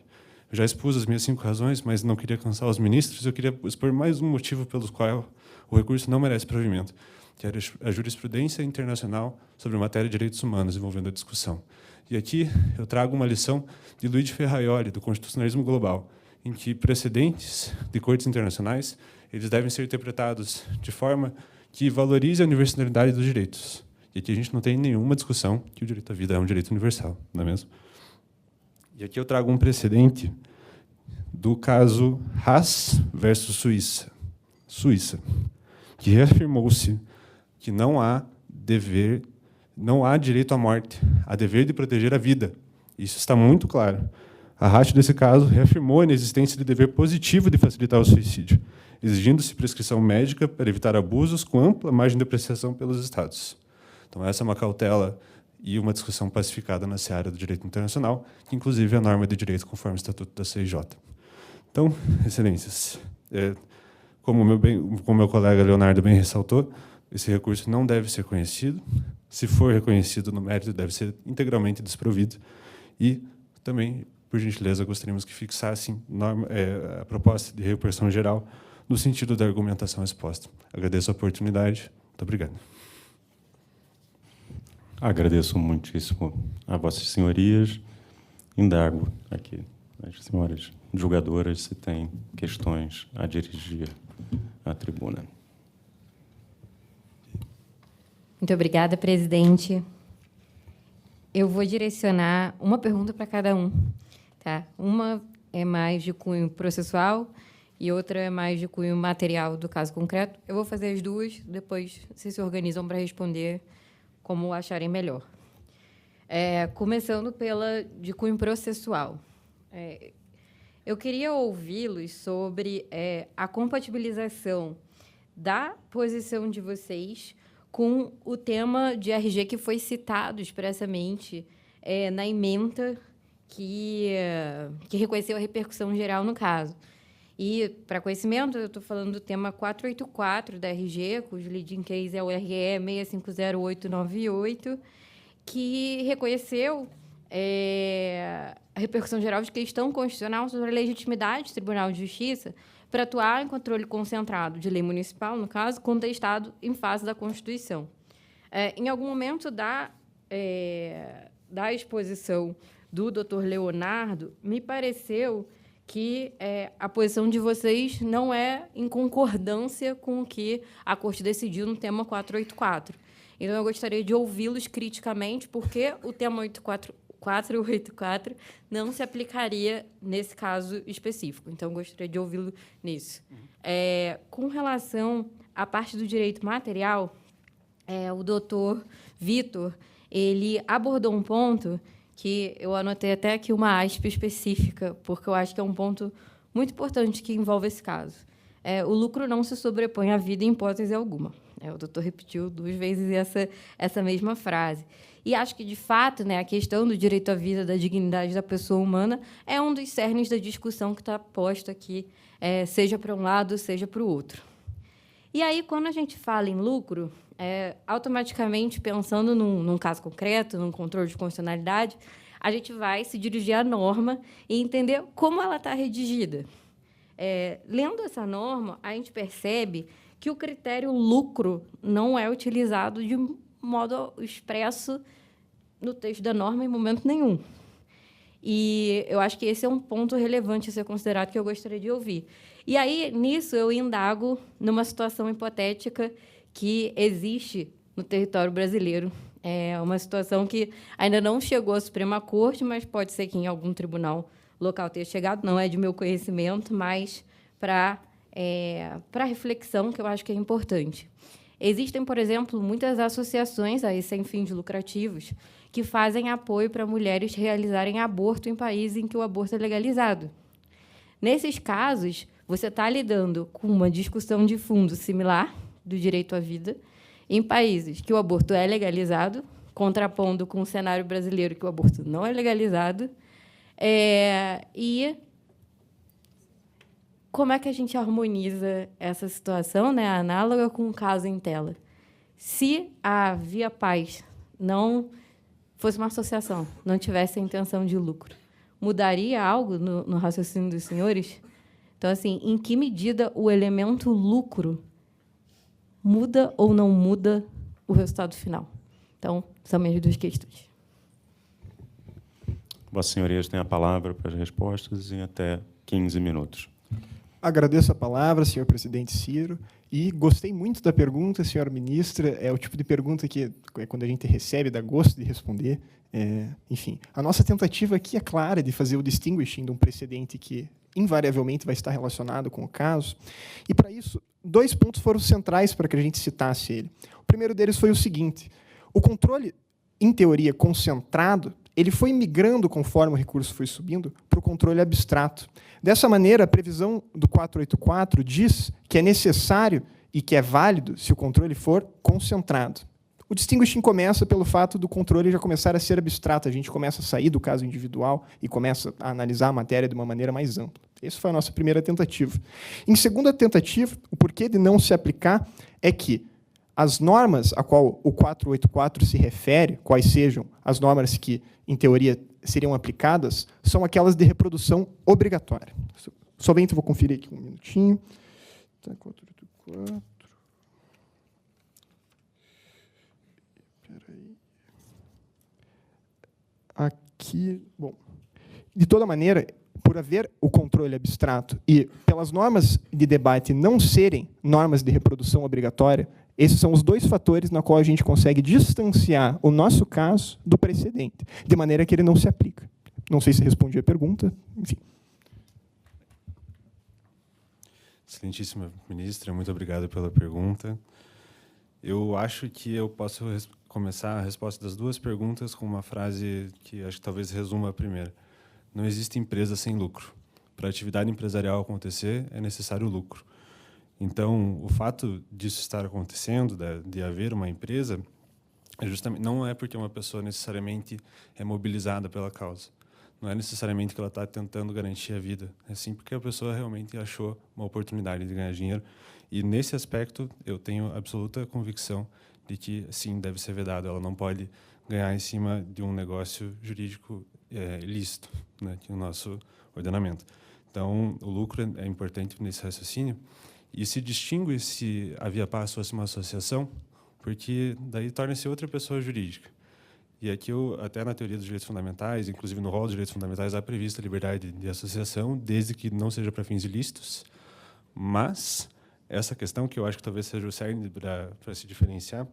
Eu já expus as minhas 5 razões, mas não queria cansar os ministros, eu queria expor mais um motivo pelo qual o recurso não merece provimento, que é a jurisprudência internacional sobre matéria de direitos humanos envolvendo a discussão. E aqui eu trago uma lição de Luigi Ferraioli, do Constitucionalismo Global, em que precedentes de cortes internacionais eles devem ser interpretados de forma que valorize a universalidade dos direitos. E aqui a gente não tem nenhuma discussão que o direito à vida é um direito universal, não é mesmo? E aqui eu trago um precedente do caso Haas versus Suíça, que reafirmou-se que não há direito à morte, há dever de proteger a vida. Isso está muito claro. A ratio desse caso reafirmou a inexistência de dever positivo de facilitar o suicídio, exigindo-se prescrição médica para evitar abusos com ampla margem de apreciação pelos Estados. Então, essa é uma cautela e uma discussão pacificada na seara do direito internacional, que, inclusive, é a norma de direito conforme o Estatuto da CIJ. Então, Excelências, como meu colega Leonardo bem ressaltou, esse recurso não deve ser conhecido. Se for reconhecido no mérito, deve ser integralmente desprovido. E também, por gentileza, gostaríamos que fixassem a proposta de repercussão geral no sentido da argumentação exposta. Agradeço a oportunidade. Muito obrigado. Agradeço muitíssimo a vossas senhorias. Indago aqui as senhoras julgadoras se têm questões a dirigir à tribuna. Muito obrigada, presidente. Eu vou direcionar uma pergunta para cada um. Tá? Uma é mais de cunho processual e outra é mais de cunho material do caso concreto. Eu vou fazer as duas, depois vocês se organizam para responder como acharem melhor. Começando pela de cunho processual. Eu queria ouvi-los sobre a compatibilização da posição de vocês com o tema de RG que foi citado expressamente na ementa que reconheceu a repercussão geral no caso. E, para conhecimento, eu estou falando do tema 484 da RG, cujo leading case é o RE 650898, que reconheceu a repercussão geral de questão constitucional sobre a legitimidade do Tribunal de Justiça para atuar em controle concentrado de lei municipal, no caso, contestado em face da Constituição. Em algum momento da exposição do Dr. Leonardo, me pareceu que a posição de vocês não é em concordância com o que a Corte decidiu no tema 484. Então, eu gostaria de ouvi-los criticamente, porque o tema 484 não se aplicaria nesse caso específico. Então, eu gostaria de ouvi-lo nisso. Com relação à parte do direito material, o doutor Vitor, ele abordou um ponto que eu anotei até aqui uma aspa específica, porque eu acho que é um ponto muito importante que envolve esse caso. O lucro não se sobrepõe à vida em hipótese alguma. O doutor repetiu 2 vezes essa mesma frase. E acho que, de fato, a questão do direito à vida, da dignidade da pessoa humana, é um dos cernes da discussão que está posta aqui, seja para um lado, seja para o outro. E aí, quando a gente fala em lucro, automaticamente, pensando num caso concreto, num controle de constitucionalidade, a gente vai se dirigir à norma e entender como ela está redigida. Lendo essa norma, a gente percebe que o critério lucro não é utilizado de modo expresso no texto da norma em momento nenhum. E eu acho que esse é um ponto relevante a ser considerado, que eu gostaria de ouvir. E aí, nisso, eu indago numa situação hipotética que existe no território brasileiro. É uma situação que ainda não chegou à Suprema Corte, mas pode ser que em algum tribunal local tenha chegado, não é de meu conhecimento, mas para reflexão, que eu acho que é importante. Existem, por exemplo, muitas associações aí sem fins lucrativos que fazem apoio para mulheres realizarem aborto em países em que o aborto é legalizado. Nesses casos, você está lidando com uma discussão de fundo similar do direito à vida em países que o aborto é legalizado, contrapondo com o cenário brasileiro que o aborto não é legalizado. E como é que a gente harmoniza essa situação, análoga com o caso em tela? Se a Via Paz não fosse uma associação, não tivesse a intenção de lucro, mudaria algo no raciocínio dos senhores? Então, assim, em que medida o elemento lucro muda ou não muda o resultado final? Então, são minhas 2 questões. Vossas Senhorias têm a palavra para as respostas em até 15 minutos. Agradeço a palavra, senhor presidente Ciro, e gostei muito da pergunta, senhora ministra. É o tipo de pergunta que, quando a gente recebe, dá gosto de responder. Enfim, a nossa tentativa aqui é clara de fazer o distinguishing de um precedente que invariavelmente vai estar relacionado com o caso. E, para isso, 2 pontos foram centrais para que a gente citasse ele. O primeiro deles foi o seguinte: o controle, em teoria, concentrado, ele foi migrando, conforme o recurso foi subindo, para o controle abstrato. Dessa maneira, a previsão do 484 diz que é necessário e que é válido se o controle for concentrado. O distinguishing começa pelo fato do controle já começar a ser abstrato. A gente começa a sair do caso individual e começa a analisar a matéria de uma maneira mais ampla. Essa foi a nossa primeira tentativa. Em segunda tentativa, o porquê de não se aplicar é que as normas a qual o 484 se refere, quais sejam as normas que, em teoria, seriam aplicadas, são aquelas de reprodução obrigatória. Somente vou conferir aqui um minutinho. Tá, 484. Peraí. Aqui, bom. De toda maneira, por haver o controle abstrato e pelas normas de debate não serem normas de reprodução obrigatória, esses são os 2 fatores na qual a gente consegue distanciar o nosso caso do precedente, de maneira que ele não se aplica. Não sei se respondi a pergunta, enfim. Excelentíssima ministra, muito obrigado pela pergunta. Eu acho que eu posso começar a resposta das 2 perguntas com uma frase que acho que talvez resuma a primeira. Não existe empresa sem lucro. Para a atividade empresarial acontecer, é necessário lucro. Então, o fato disso estar acontecendo, de haver uma empresa, justamente não é porque uma pessoa necessariamente é mobilizada pela causa. Não é necessariamente que ela está tentando garantir a vida. É sim porque a pessoa realmente achou uma oportunidade de ganhar dinheiro. E, nesse aspecto, eu tenho absoluta convicção de que, sim, deve ser vedado. Ela não pode ganhar em cima de um negócio jurídico ilícito, né, que é o nosso ordenamento. Então, o lucro é importante nesse raciocínio, e se distingue se a Via Paz fosse uma associação, porque daí torna-se outra pessoa jurídica. E aqui, até na teoria dos direitos fundamentais, inclusive no rol dos direitos fundamentais, há prevista a liberdade de associação, desde que não seja para fins ilícitos. Mas essa questão, que eu acho que talvez seja o cerne para se diferenciar,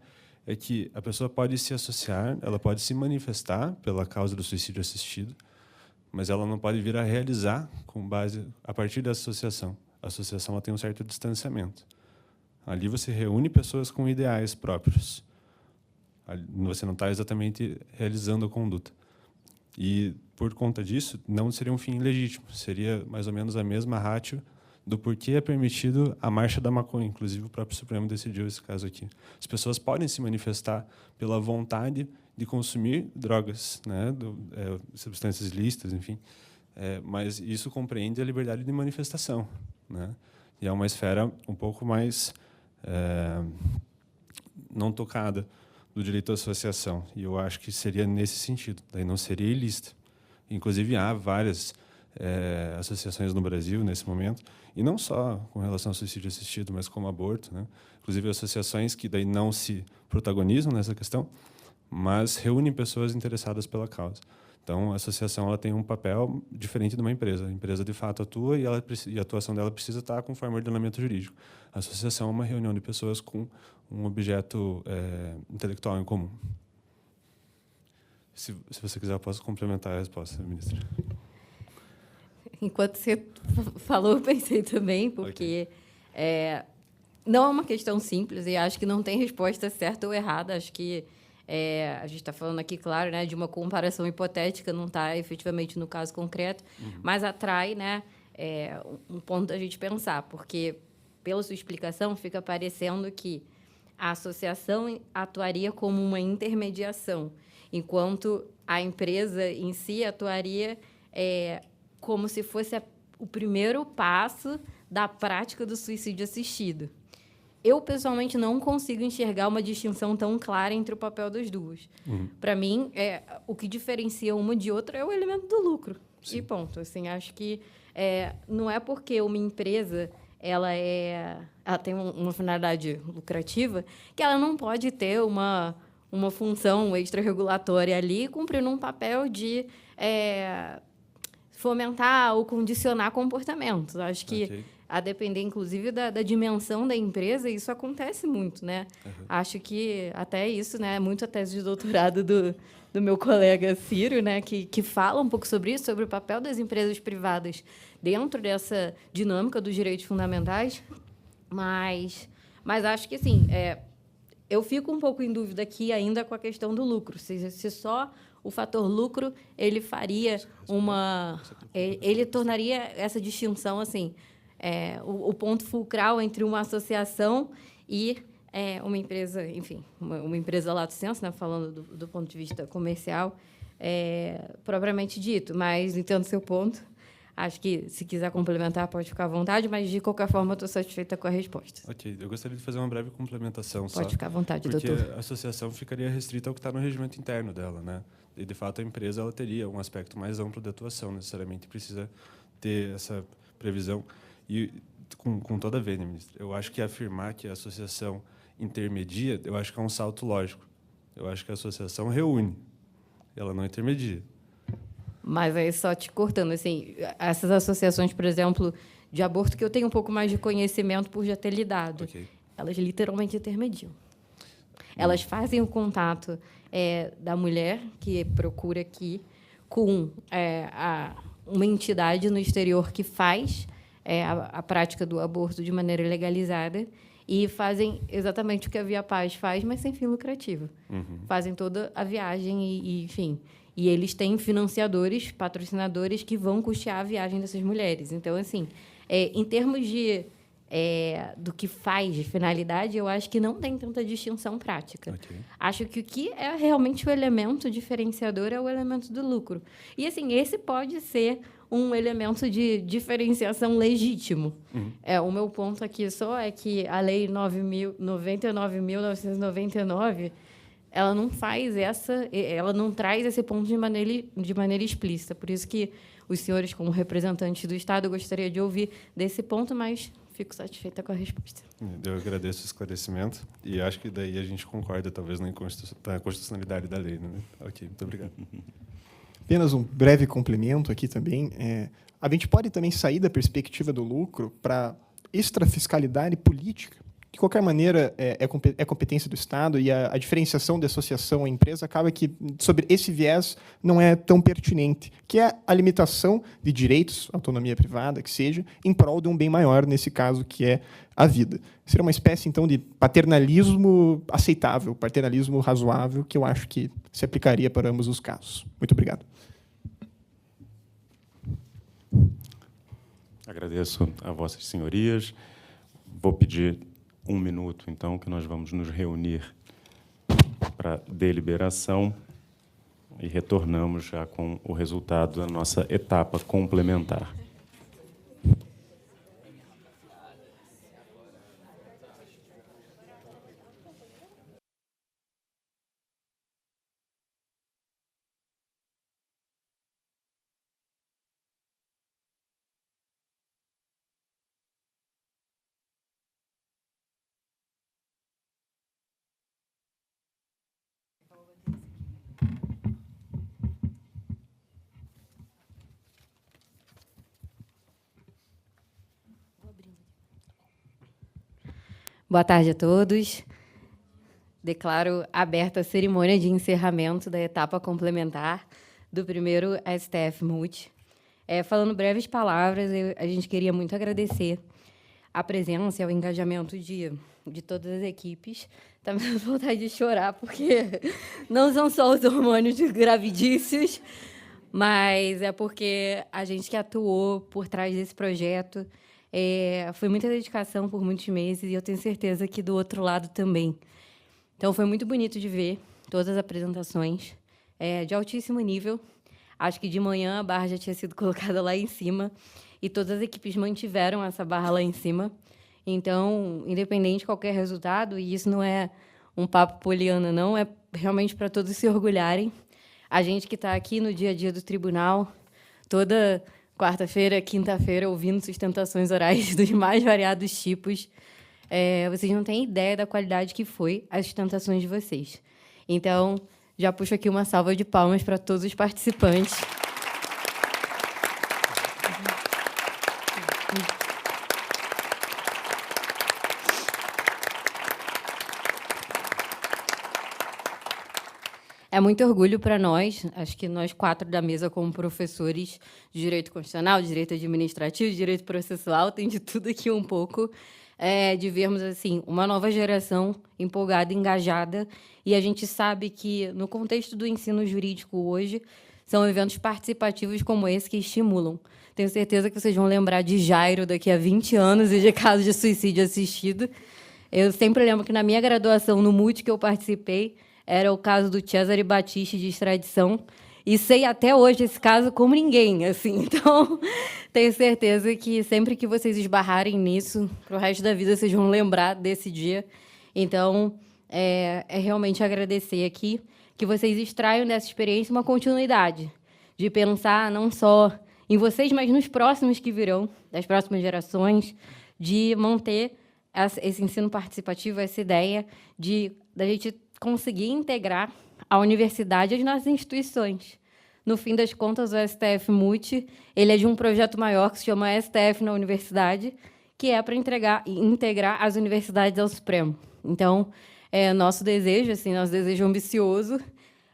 é que a pessoa pode se associar, ela pode se manifestar pela causa do suicídio assistido, mas ela não pode vir a realizar com base a partir da associação. A associação ela tem um certo distanciamento. Ali você reúne pessoas com ideais próprios. Você não está exatamente realizando a conduta. E, por conta disso, não seria um fim ilegítimo. Seria mais ou menos a mesma ratio do porquê é permitido a marcha da maconha. Inclusive, o próprio Supremo decidiu esse caso aqui. As pessoas podem se manifestar pela vontade de consumir drogas, né, substâncias ilícitas, enfim, mas isso compreende a liberdade de manifestação, né, e é uma esfera um pouco mais não tocada do direito à associação, e eu acho que seria nesse sentido, daí não seria ilícita. Inclusive, há várias associações no Brasil, nesse momento, e não só com relação ao suicídio assistido, mas como aborto, né? Inclusive, associações que daí não se protagonizam nessa questão, mas reúnem pessoas interessadas pela causa. Então, a associação ela tem um papel diferente de uma empresa. A empresa, de fato, atua e a atuação dela precisa estar conforme o ordenamento jurídico. A associação é uma reunião de pessoas com um objeto intelectual em comum. Se você quiser, eu posso complementar a resposta, ministra. Enquanto você falou, eu pensei também, porque não é uma questão simples e acho que não tem resposta certa ou errada. Acho que a gente está falando aqui, claro, né, de uma comparação hipotética, não está efetivamente no caso concreto, mas atrai, né, um ponto da gente pensar, porque, pela sua explicação, fica parecendo que a associação atuaria como uma intermediação, enquanto a empresa em si atuaria como se fosse o primeiro passo da prática do suicídio assistido. Eu, pessoalmente, não consigo enxergar uma distinção tão clara entre o papel das duas. Para mim, o que diferencia uma de outra é o elemento do lucro. Sim. E ponto. Assim, acho que não é porque uma empresa ela tem uma finalidade lucrativa que ela não pode ter uma função extra-regulatória ali, cumprindo um papel de fomentar ou condicionar comportamentos. Acho que, a depender, inclusive, da dimensão da empresa, isso acontece muito, né? Acho que até isso, né, muito a tese de doutorado do meu colega Ciro, né, que fala um pouco sobre isso, sobre o papel das empresas privadas dentro dessa dinâmica dos direitos fundamentais. Mas acho que, assim, eu fico um pouco em dúvida aqui ainda com a questão do lucro. Se só o fator lucro ele faria ele tornaria essa distinção assim o ponto fulcral entre uma associação e uma empresa, enfim, uma empresa lato sensu, né, falando do ponto de vista comercial propriamente dito. Mas entendo seu ponto. Acho que, se quiser complementar, pode ficar à vontade, mas, de qualquer forma, estou satisfeita com a resposta. Ok. Eu gostaria de fazer uma breve complementação. Pode ficar à vontade, porque doutor. Porque a associação ficaria restrita ao que está no regimento interno dela, né? E, de fato, a empresa ela teria um aspecto mais amplo de atuação, necessariamente precisa ter essa previsão. E, com toda a vênia, ministra, eu acho que afirmar que a associação intermedia, eu acho que é um salto lógico. Eu acho que a associação reúne, ela não intermedia. Mas aí, só te cortando, assim, essas associações, por exemplo, de aborto, que eu tenho um pouco mais de conhecimento por já ter lidado, elas literalmente intermediam. Elas fazem o contato da mulher que procura aqui com uma entidade no exterior que faz a prática do aborto de maneira legalizada e fazem exatamente o que a Via Paz faz, mas sem fim lucrativo. Fazem toda a viagem e enfim... E eles têm financiadores, patrocinadores que vão custear a viagem dessas mulheres. Então, assim, em termos do que faz de finalidade, eu acho que não tem tanta distinção prática. Acho que o que é realmente o elemento diferenciador é o elemento do lucro. E, assim, esse pode ser um elemento de diferenciação legítimo. O meu ponto aqui só é que a Lei 99.999 ela não traz esse ponto de maneira explícita. Por isso que os senhores, como representantes do Estado, eu gostaria de ouvir desse ponto, mas fico satisfeita com a resposta. Eu agradeço o esclarecimento e acho que daí a gente concorda, talvez, na constitucionalidade da lei. Né? Ok, muito obrigado. Apenas um breve complemento aqui também. A gente pode também sair da perspectiva do lucro para extrafiscalidade política. De qualquer maneira, é competência do Estado e a diferenciação de associação à empresa acaba que, sobre esse viés, não é tão pertinente, que é a limitação de direitos, autonomia privada, que seja, em prol de um bem maior, nesse caso, que é a vida. Seria uma espécie, então, de paternalismo aceitável, paternalismo razoável, que eu acho que se aplicaria para ambos os casos. Muito obrigado. Agradeço a vossas senhorias. Vou pedir 1 minuto, então, que nós vamos nos reunir para deliberação e retornamos já com o resultado da nossa etapa complementar. Boa tarde a todos. Declaro aberta a cerimônia de encerramento da etapa complementar do primeiro STF Multi. Falando breves palavras, a gente queria muito agradecer a presença e o engajamento de todas as equipes. Está me dando vontade de chorar, porque não são só os hormônios gravidícios, mas é porque a gente que atuou por trás desse projeto foi muita dedicação por muitos meses e eu tenho certeza que do outro lado também. Então, foi muito bonito de ver todas as apresentações de altíssimo nível. Acho que de manhã a barra já tinha sido colocada lá em cima e todas as equipes mantiveram essa barra lá em cima. Então, independente de qualquer resultado, e isso não é um papo poliana, não, é realmente para todos se orgulharem. A gente que está aqui no dia a dia do tribunal, toda quarta-feira, quinta-feira, ouvindo sustentações orais dos mais variados tipos, vocês não têm ideia da qualidade que foi as sustentações de vocês. Então, já puxo aqui uma salva de palmas para todos os participantes. É muito orgulho para nós, acho que nós 4 da mesa, como professores de Direito Constitucional, de Direito Administrativo, de Direito Processual, tem de tudo aqui um pouco, de vermos assim, uma nova geração empolgada, engajada, e a gente sabe que, no contexto do ensino jurídico hoje, são eventos participativos como esse que estimulam. Tenho certeza que vocês vão lembrar de Jairo daqui a 20 anos e de casos de suicídio assistido. Eu sempre lembro que, na minha graduação, no MUT que eu participei, era o caso do Cesare Battisti de extradição, e sei até hoje esse caso como ninguém, assim. Então, tenho certeza que sempre que vocês esbarrarem nisso, para o resto da vida, vocês vão lembrar desse dia. Então, é realmente agradecer aqui que vocês extraiam dessa experiência uma continuidade, de pensar não só em vocês, mas nos próximos que virão, das próximas gerações, de manter esse ensino participativo, essa ideia da gente conseguir integrar a universidade às nossas instituições. No fim das contas, o STF Multi ele é de um projeto maior que se chama STF na Universidade, que é para integrar as universidades ao Supremo. Então, nosso desejo, assim, nosso desejo ambicioso,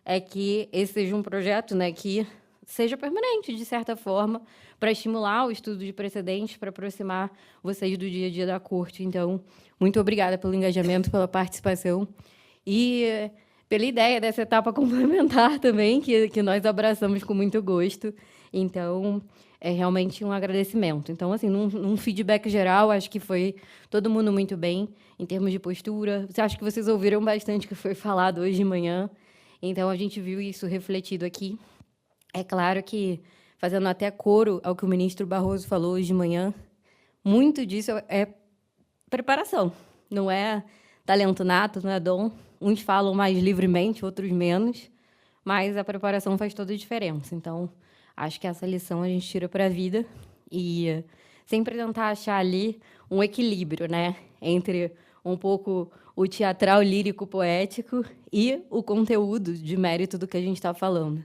é que esse seja um projeto, né, que seja permanente, de certa forma, para estimular o estudo de precedentes, para aproximar vocês do dia a dia da corte. Então, muito obrigada pelo engajamento, pela participação e pela ideia dessa etapa complementar também, que nós abraçamos com muito gosto. Então, é realmente um agradecimento. Então, assim, num feedback geral, acho que foi todo mundo muito bem, em termos de postura. Acho que vocês ouviram bastante o que foi falado hoje de manhã. Então, a gente viu isso refletido aqui. É claro que, fazendo até coro ao que o ministro Barroso falou hoje de manhã, muito disso é preparação. Não é talento nato, não é dom. Uns falam mais livremente, outros menos, mas a preparação faz toda a diferença. Então, acho que essa lição a gente tira para a vida e sempre tentar achar ali um equilíbrio, né, entre um pouco o teatral lírico poético e o conteúdo de mérito do que a gente está falando.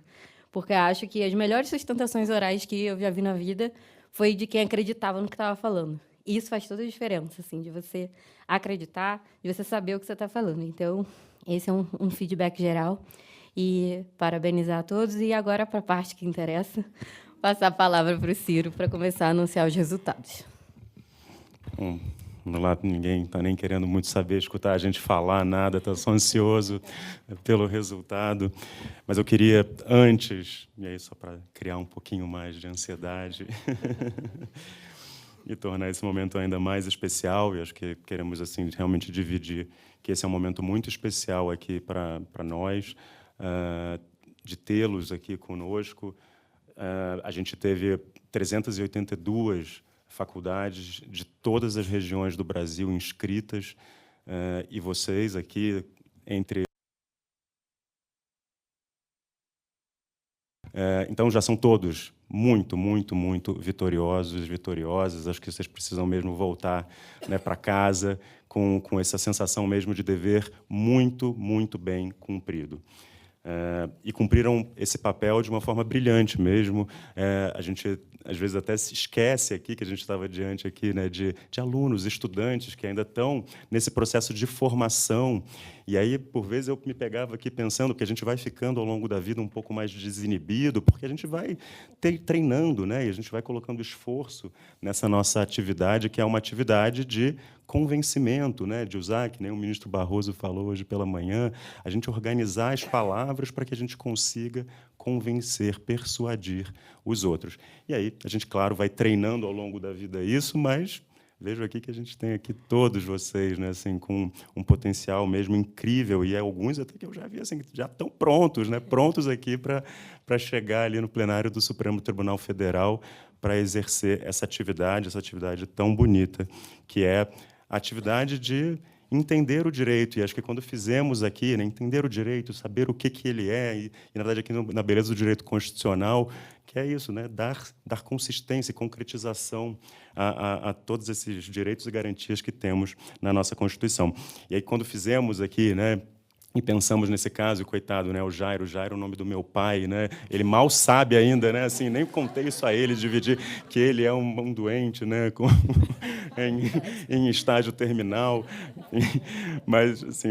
Porque acho que as melhores sustentações orais que eu já vi na vida foi de quem acreditava no que estava falando. E isso faz toda a diferença, assim, de você acreditar, de você saber o que você está falando. Então, esse é um feedback geral. E parabenizar a todos. E agora, para a parte que interessa, passar a palavra para o Ciro para começar a anunciar os resultados. Bom, vamos lá, ninguém está nem querendo muito saber, escutar a gente falar, nada, está só ansioso pelo resultado. Mas eu queria, antes, e aí só para criar um pouquinho mais de ansiedade, e tornar esse momento ainda mais especial, e acho que queremos assim realmente dividir que esse é um momento muito especial aqui para nós, de tê-los aqui conosco. A gente teve 382 faculdades de todas as regiões do Brasil inscritas, e vocês aqui, entre... Então, já são todos muito, muito, muito vitoriosos, vitoriosas. Acho que vocês precisam mesmo voltar, né, para casa com essa sensação mesmo de dever muito, muito bem cumprido. E cumpriram esse papel de uma forma brilhante mesmo. A gente, às vezes, até se esquece aqui que a gente estava diante aqui, né, de alunos, estudantes que ainda estão nesse processo de formação. E aí, por vezes, eu me pegava aqui pensando que a gente vai ficando, ao longo da vida, um pouco mais desinibido, porque a gente vai treinando, né, e a gente vai colocando esforço nessa nossa atividade, que é uma atividade de convencimento, né, de usar, que nem o ministro Barroso falou hoje pela manhã, a gente organizar as palavras para que a gente consiga convencer, persuadir os outros. E aí, a gente, claro, vai treinando ao longo da vida isso, mas vejo aqui que a gente tem aqui todos vocês, né, assim, com um potencial mesmo incrível, e alguns até que eu já vi, assim, já estão prontos, né, prontos aqui para chegar ali no plenário do Supremo Tribunal Federal para exercer essa atividade tão bonita, que é a atividade de entender o direito. E acho que quando fizemos aqui, né, entender o direito, saber o que ele é, e na verdade, aqui na beleza do direito constitucional, que é isso, né, dar consistência e concretização a todos esses direitos e garantias que temos na nossa Constituição. E aí, quando fizemos aqui, né, e pensamos nesse caso, coitado, né, o Jairo é o nome do meu pai, né? Ele mal sabe ainda, né? Assim, nem contei isso a ele, dividir que ele é um doente, né, em estágio terminal. Mas assim,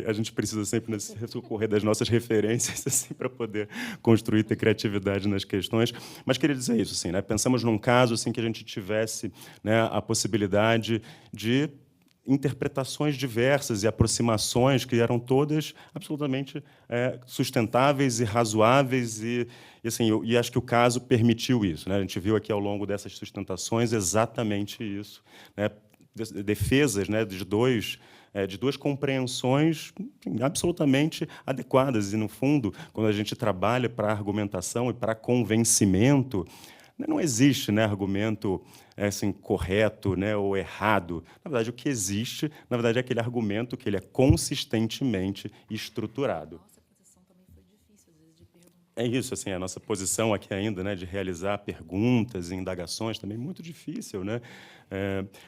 a gente precisa sempre recorrer das nossas referências assim, para poder construir, ter criatividade nas questões. Mas queria dizer isso, assim, né? Pensamos num caso assim que a gente tivesse, né, a possibilidade de interpretações diversas e aproximações que eram todas absolutamente sustentáveis e razoáveis, e assim, e acho que o caso permitiu isso, né? A gente viu aqui ao longo dessas sustentações exatamente isso, né? Defesas, né, de duas compreensões absolutamente adequadas. E, no fundo, quando a gente trabalha para argumentação e para convencimento, não existe, né, argumento assim, correto, né, ou errado. Na verdade, o que existe, na verdade, é aquele argumento que ele é consistentemente estruturado. É isso, assim, a nossa posição aqui ainda, né, de realizar perguntas e indagações também muito difícil, né?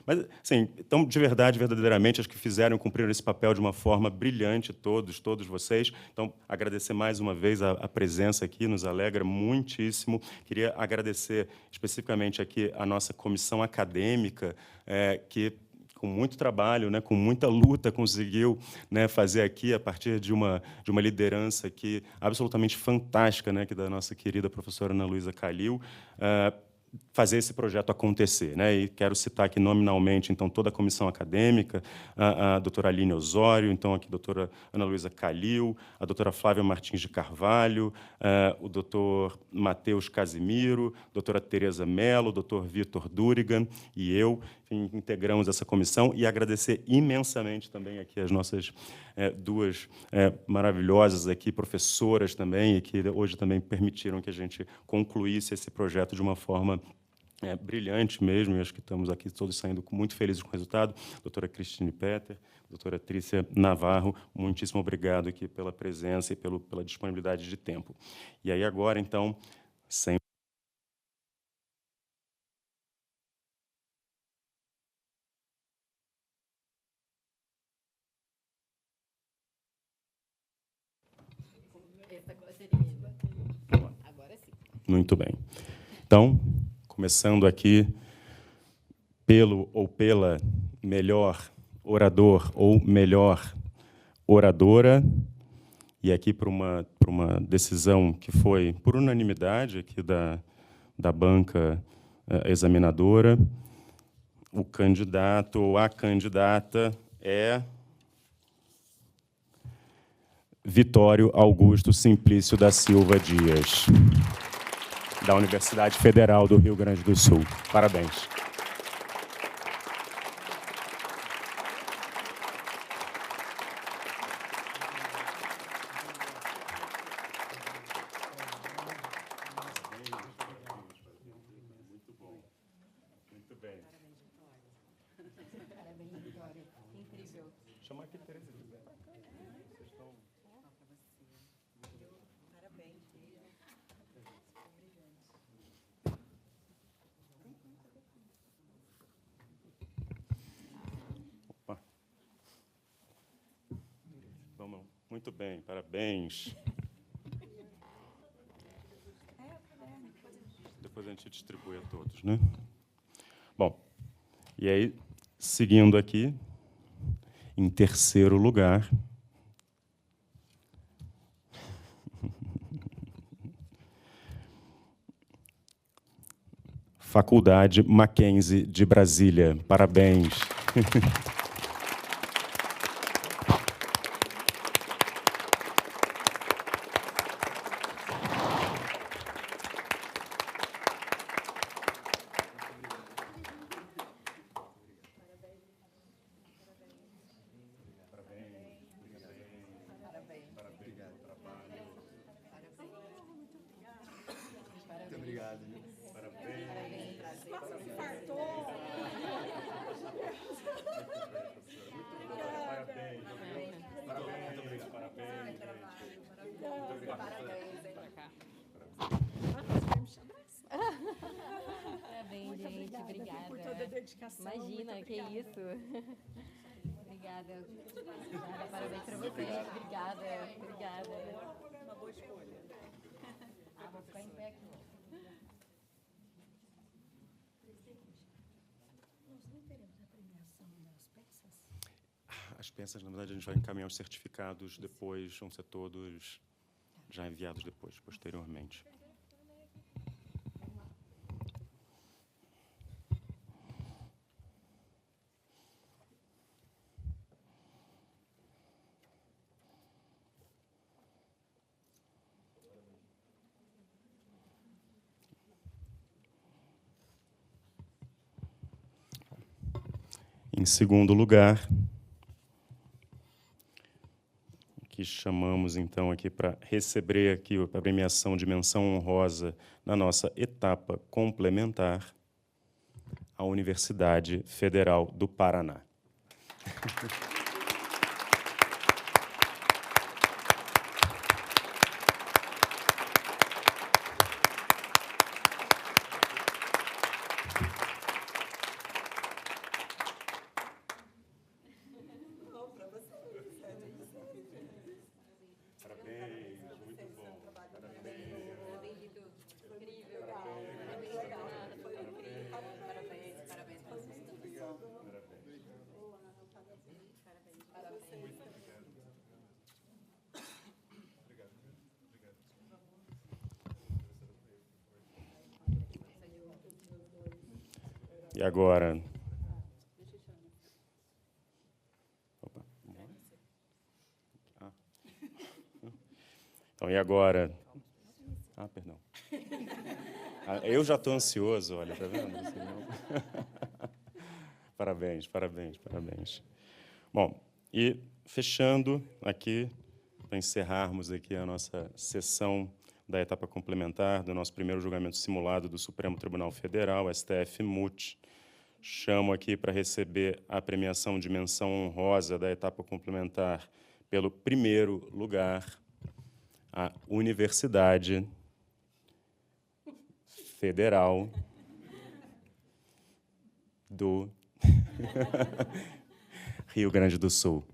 Mas, assim, então, de verdade, verdadeiramente, acho que fizeram e cumpriram esse papel de uma forma brilhante, todos vocês. Então, agradecer mais uma vez a presença aqui, nos alegra muitíssimo. Queria agradecer especificamente aqui a nossa comissão acadêmica, que com muito trabalho, né, com muita luta, conseguiu, né, fazer aqui, a partir de uma liderança aqui absolutamente fantástica, né, que da nossa querida professora Ana Luísa Calil, fazer esse projeto acontecer, né? E quero citar aqui nominalmente, então, toda a comissão acadêmica, a doutora Aline Osório, então, aqui a doutora Ana Luísa Calil, a doutora Flávia Martins de Carvalho, o doutor Matheus Casimiro, a doutora Tereza Mello, o doutor Vitor Durigan e eu, enfim, integramos essa comissão, e agradecer imensamente também aqui as nossas duas maravilhosas aqui, professoras também, e que hoje também permitiram que a gente concluísse esse projeto de uma forma brilhante mesmo, e acho que estamos aqui todos saindo muito felizes com o resultado. Doutora Cristine Petter, doutora Trícia Navarro, muitíssimo obrigado aqui pela presença e pela disponibilidade de tempo. E aí agora, então, sem Muito bem. Então, começando aqui pelo ou pela melhor orador ou melhor oradora, e aqui por uma decisão que foi por unanimidade aqui da banca examinadora, o candidato ou a candidata é Vitório Augusto Simplício da Silva Dias, da Universidade Federal do Rio Grande do Sul. Parabéns. Muito bom. Muito bem. Parabéns, Vitória. Incrível. Chama aqui, Tereza. Vocês estão... Parabéns. Opa. Vamos. Muito bem, parabéns. Depois a gente distribui a todos, né? Bom, e aí, seguindo aqui, em terceiro lugar, Faculdade Mackenzie de Brasília. Parabéns. Parabéns, gente. Obrigada. Por toda a dedicação. Imagina, que isso. Obrigada. Parabéns para você. Obrigada. Uma boa escolha. Vou ficar em pé aqui. Nós não teremos a premiação das peças? As peças, na verdade, a gente vai encaminhar os certificados depois, vão ser todos já enviados depois, posteriormente. Em segundo lugar, que chamamos então aqui para receber aqui a premiação de menção honrosa na nossa etapa complementar, a Universidade Federal do Paraná. E agora... Opa. Ah. Então, e agora... Ah, perdão. Eu já estou ansioso, olha, tá vendo? Parabéns, parabéns, parabéns. Bom, e fechando aqui, para encerrarmos aqui a nossa sessão da etapa complementar do nosso primeiro julgamento simulado do Supremo Tribunal Federal, STF-MUT. Chamo aqui para receber a premiação de menção honrosa da etapa complementar pelo primeiro lugar, a Universidade Federal do Rio Grande do Sul.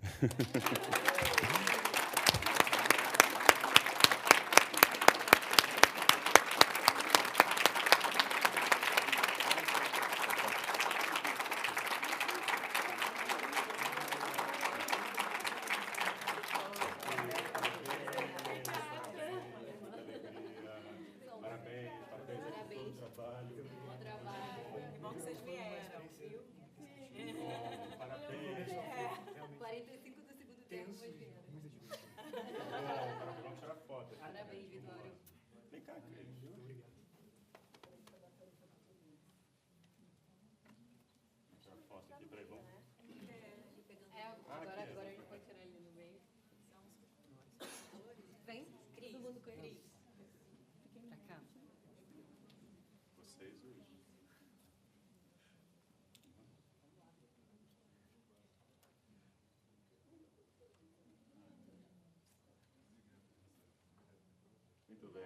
Muito bem.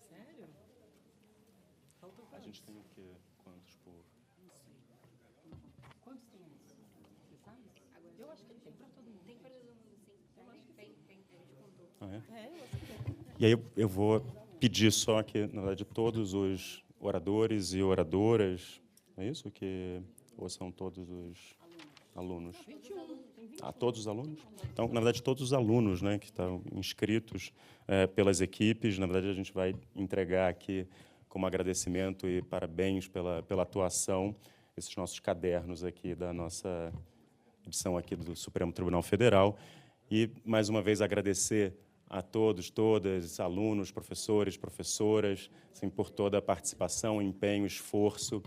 Sério? A gente tem o quê? Quantos por... Não sei. Quantos tem esse? Você sabe? Eu acho que tem para todo mundo. Tem para todo mundo, sim. Eu acho que tem. A gente contou. Ah, é? Eu acho que tem. E aí eu vou pedir só que, na verdade, todos os oradores e oradoras, é isso? Ou são todos os alunos? 21. Ah, todos os alunos? Então, na verdade, todos os alunos, né, que estão inscritos pelas equipes, na verdade, a gente vai entregar aqui, como agradecimento e parabéns pela atuação, esses nossos cadernos aqui da nossa edição aqui do Supremo Tribunal Federal. E, mais uma vez, agradecer a todos, todas, alunos, professores, professoras, assim, por toda a participação, empenho, esforço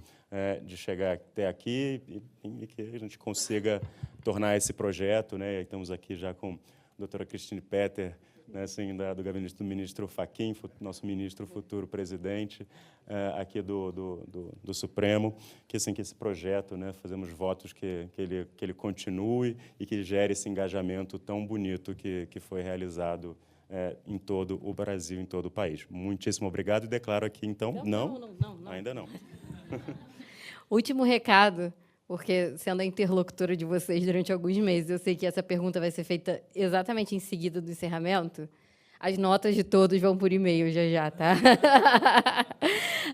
de chegar até aqui e que a gente consiga tornar esse projeto, né? Estamos aqui já com a doutora Christine Petter, né, assim, do gabinete do ministro Fachin, nosso ministro futuro presidente aqui do Supremo, que assim que esse projeto, né, fazemos votos que ele continue e que gere esse engajamento tão bonito que foi realizado em todo o Brasil, em todo o país. Muitíssimo obrigado e declaro aqui, então, não. Ainda não. Último recado, porque sendo a interlocutora de vocês durante alguns meses, eu sei que essa pergunta vai ser feita exatamente em seguida do encerramento. As notas de todos vão por e-mail já, tá?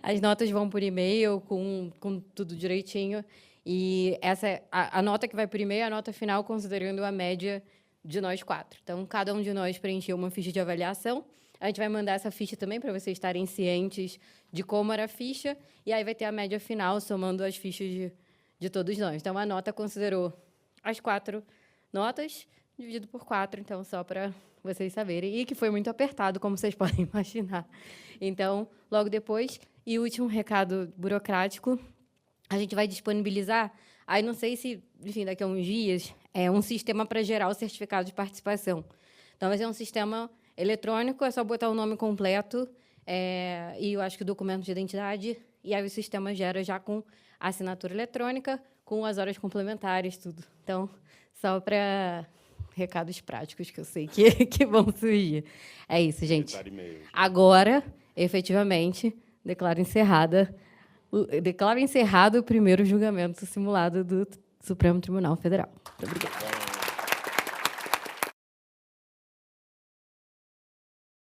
As notas vão por e-mail com tudo direitinho. E essa a nota que vai por e-mail é a nota final, considerando a média de nós 4. Então, cada um de nós preencheu uma ficha de avaliação. A gente vai mandar essa ficha também para vocês estarem cientes de como era a ficha. E aí vai ter a média final, somando as fichas de todos nós. Então, a nota considerou as 4 notas, dividido por 4. Então, só para vocês saberem. E que foi muito apertado, como vocês podem imaginar. Então, logo depois, e último recado burocrático, a gente vai disponibilizar, aí não sei se, enfim, daqui a uns dias, um sistema para gerar o certificado de participação. Então, vai ser um sistema eletrônico, é só botar o nome completo e eu acho que o documento de identidade, e aí o sistema gera já com a assinatura eletrônica, com as horas complementares, tudo. Então, só para recados práticos que eu sei que vão surgir. É isso, gente. Agora, efetivamente, declaro encerrado o primeiro julgamento simulado do Supremo Tribunal Federal. Muito obrigada.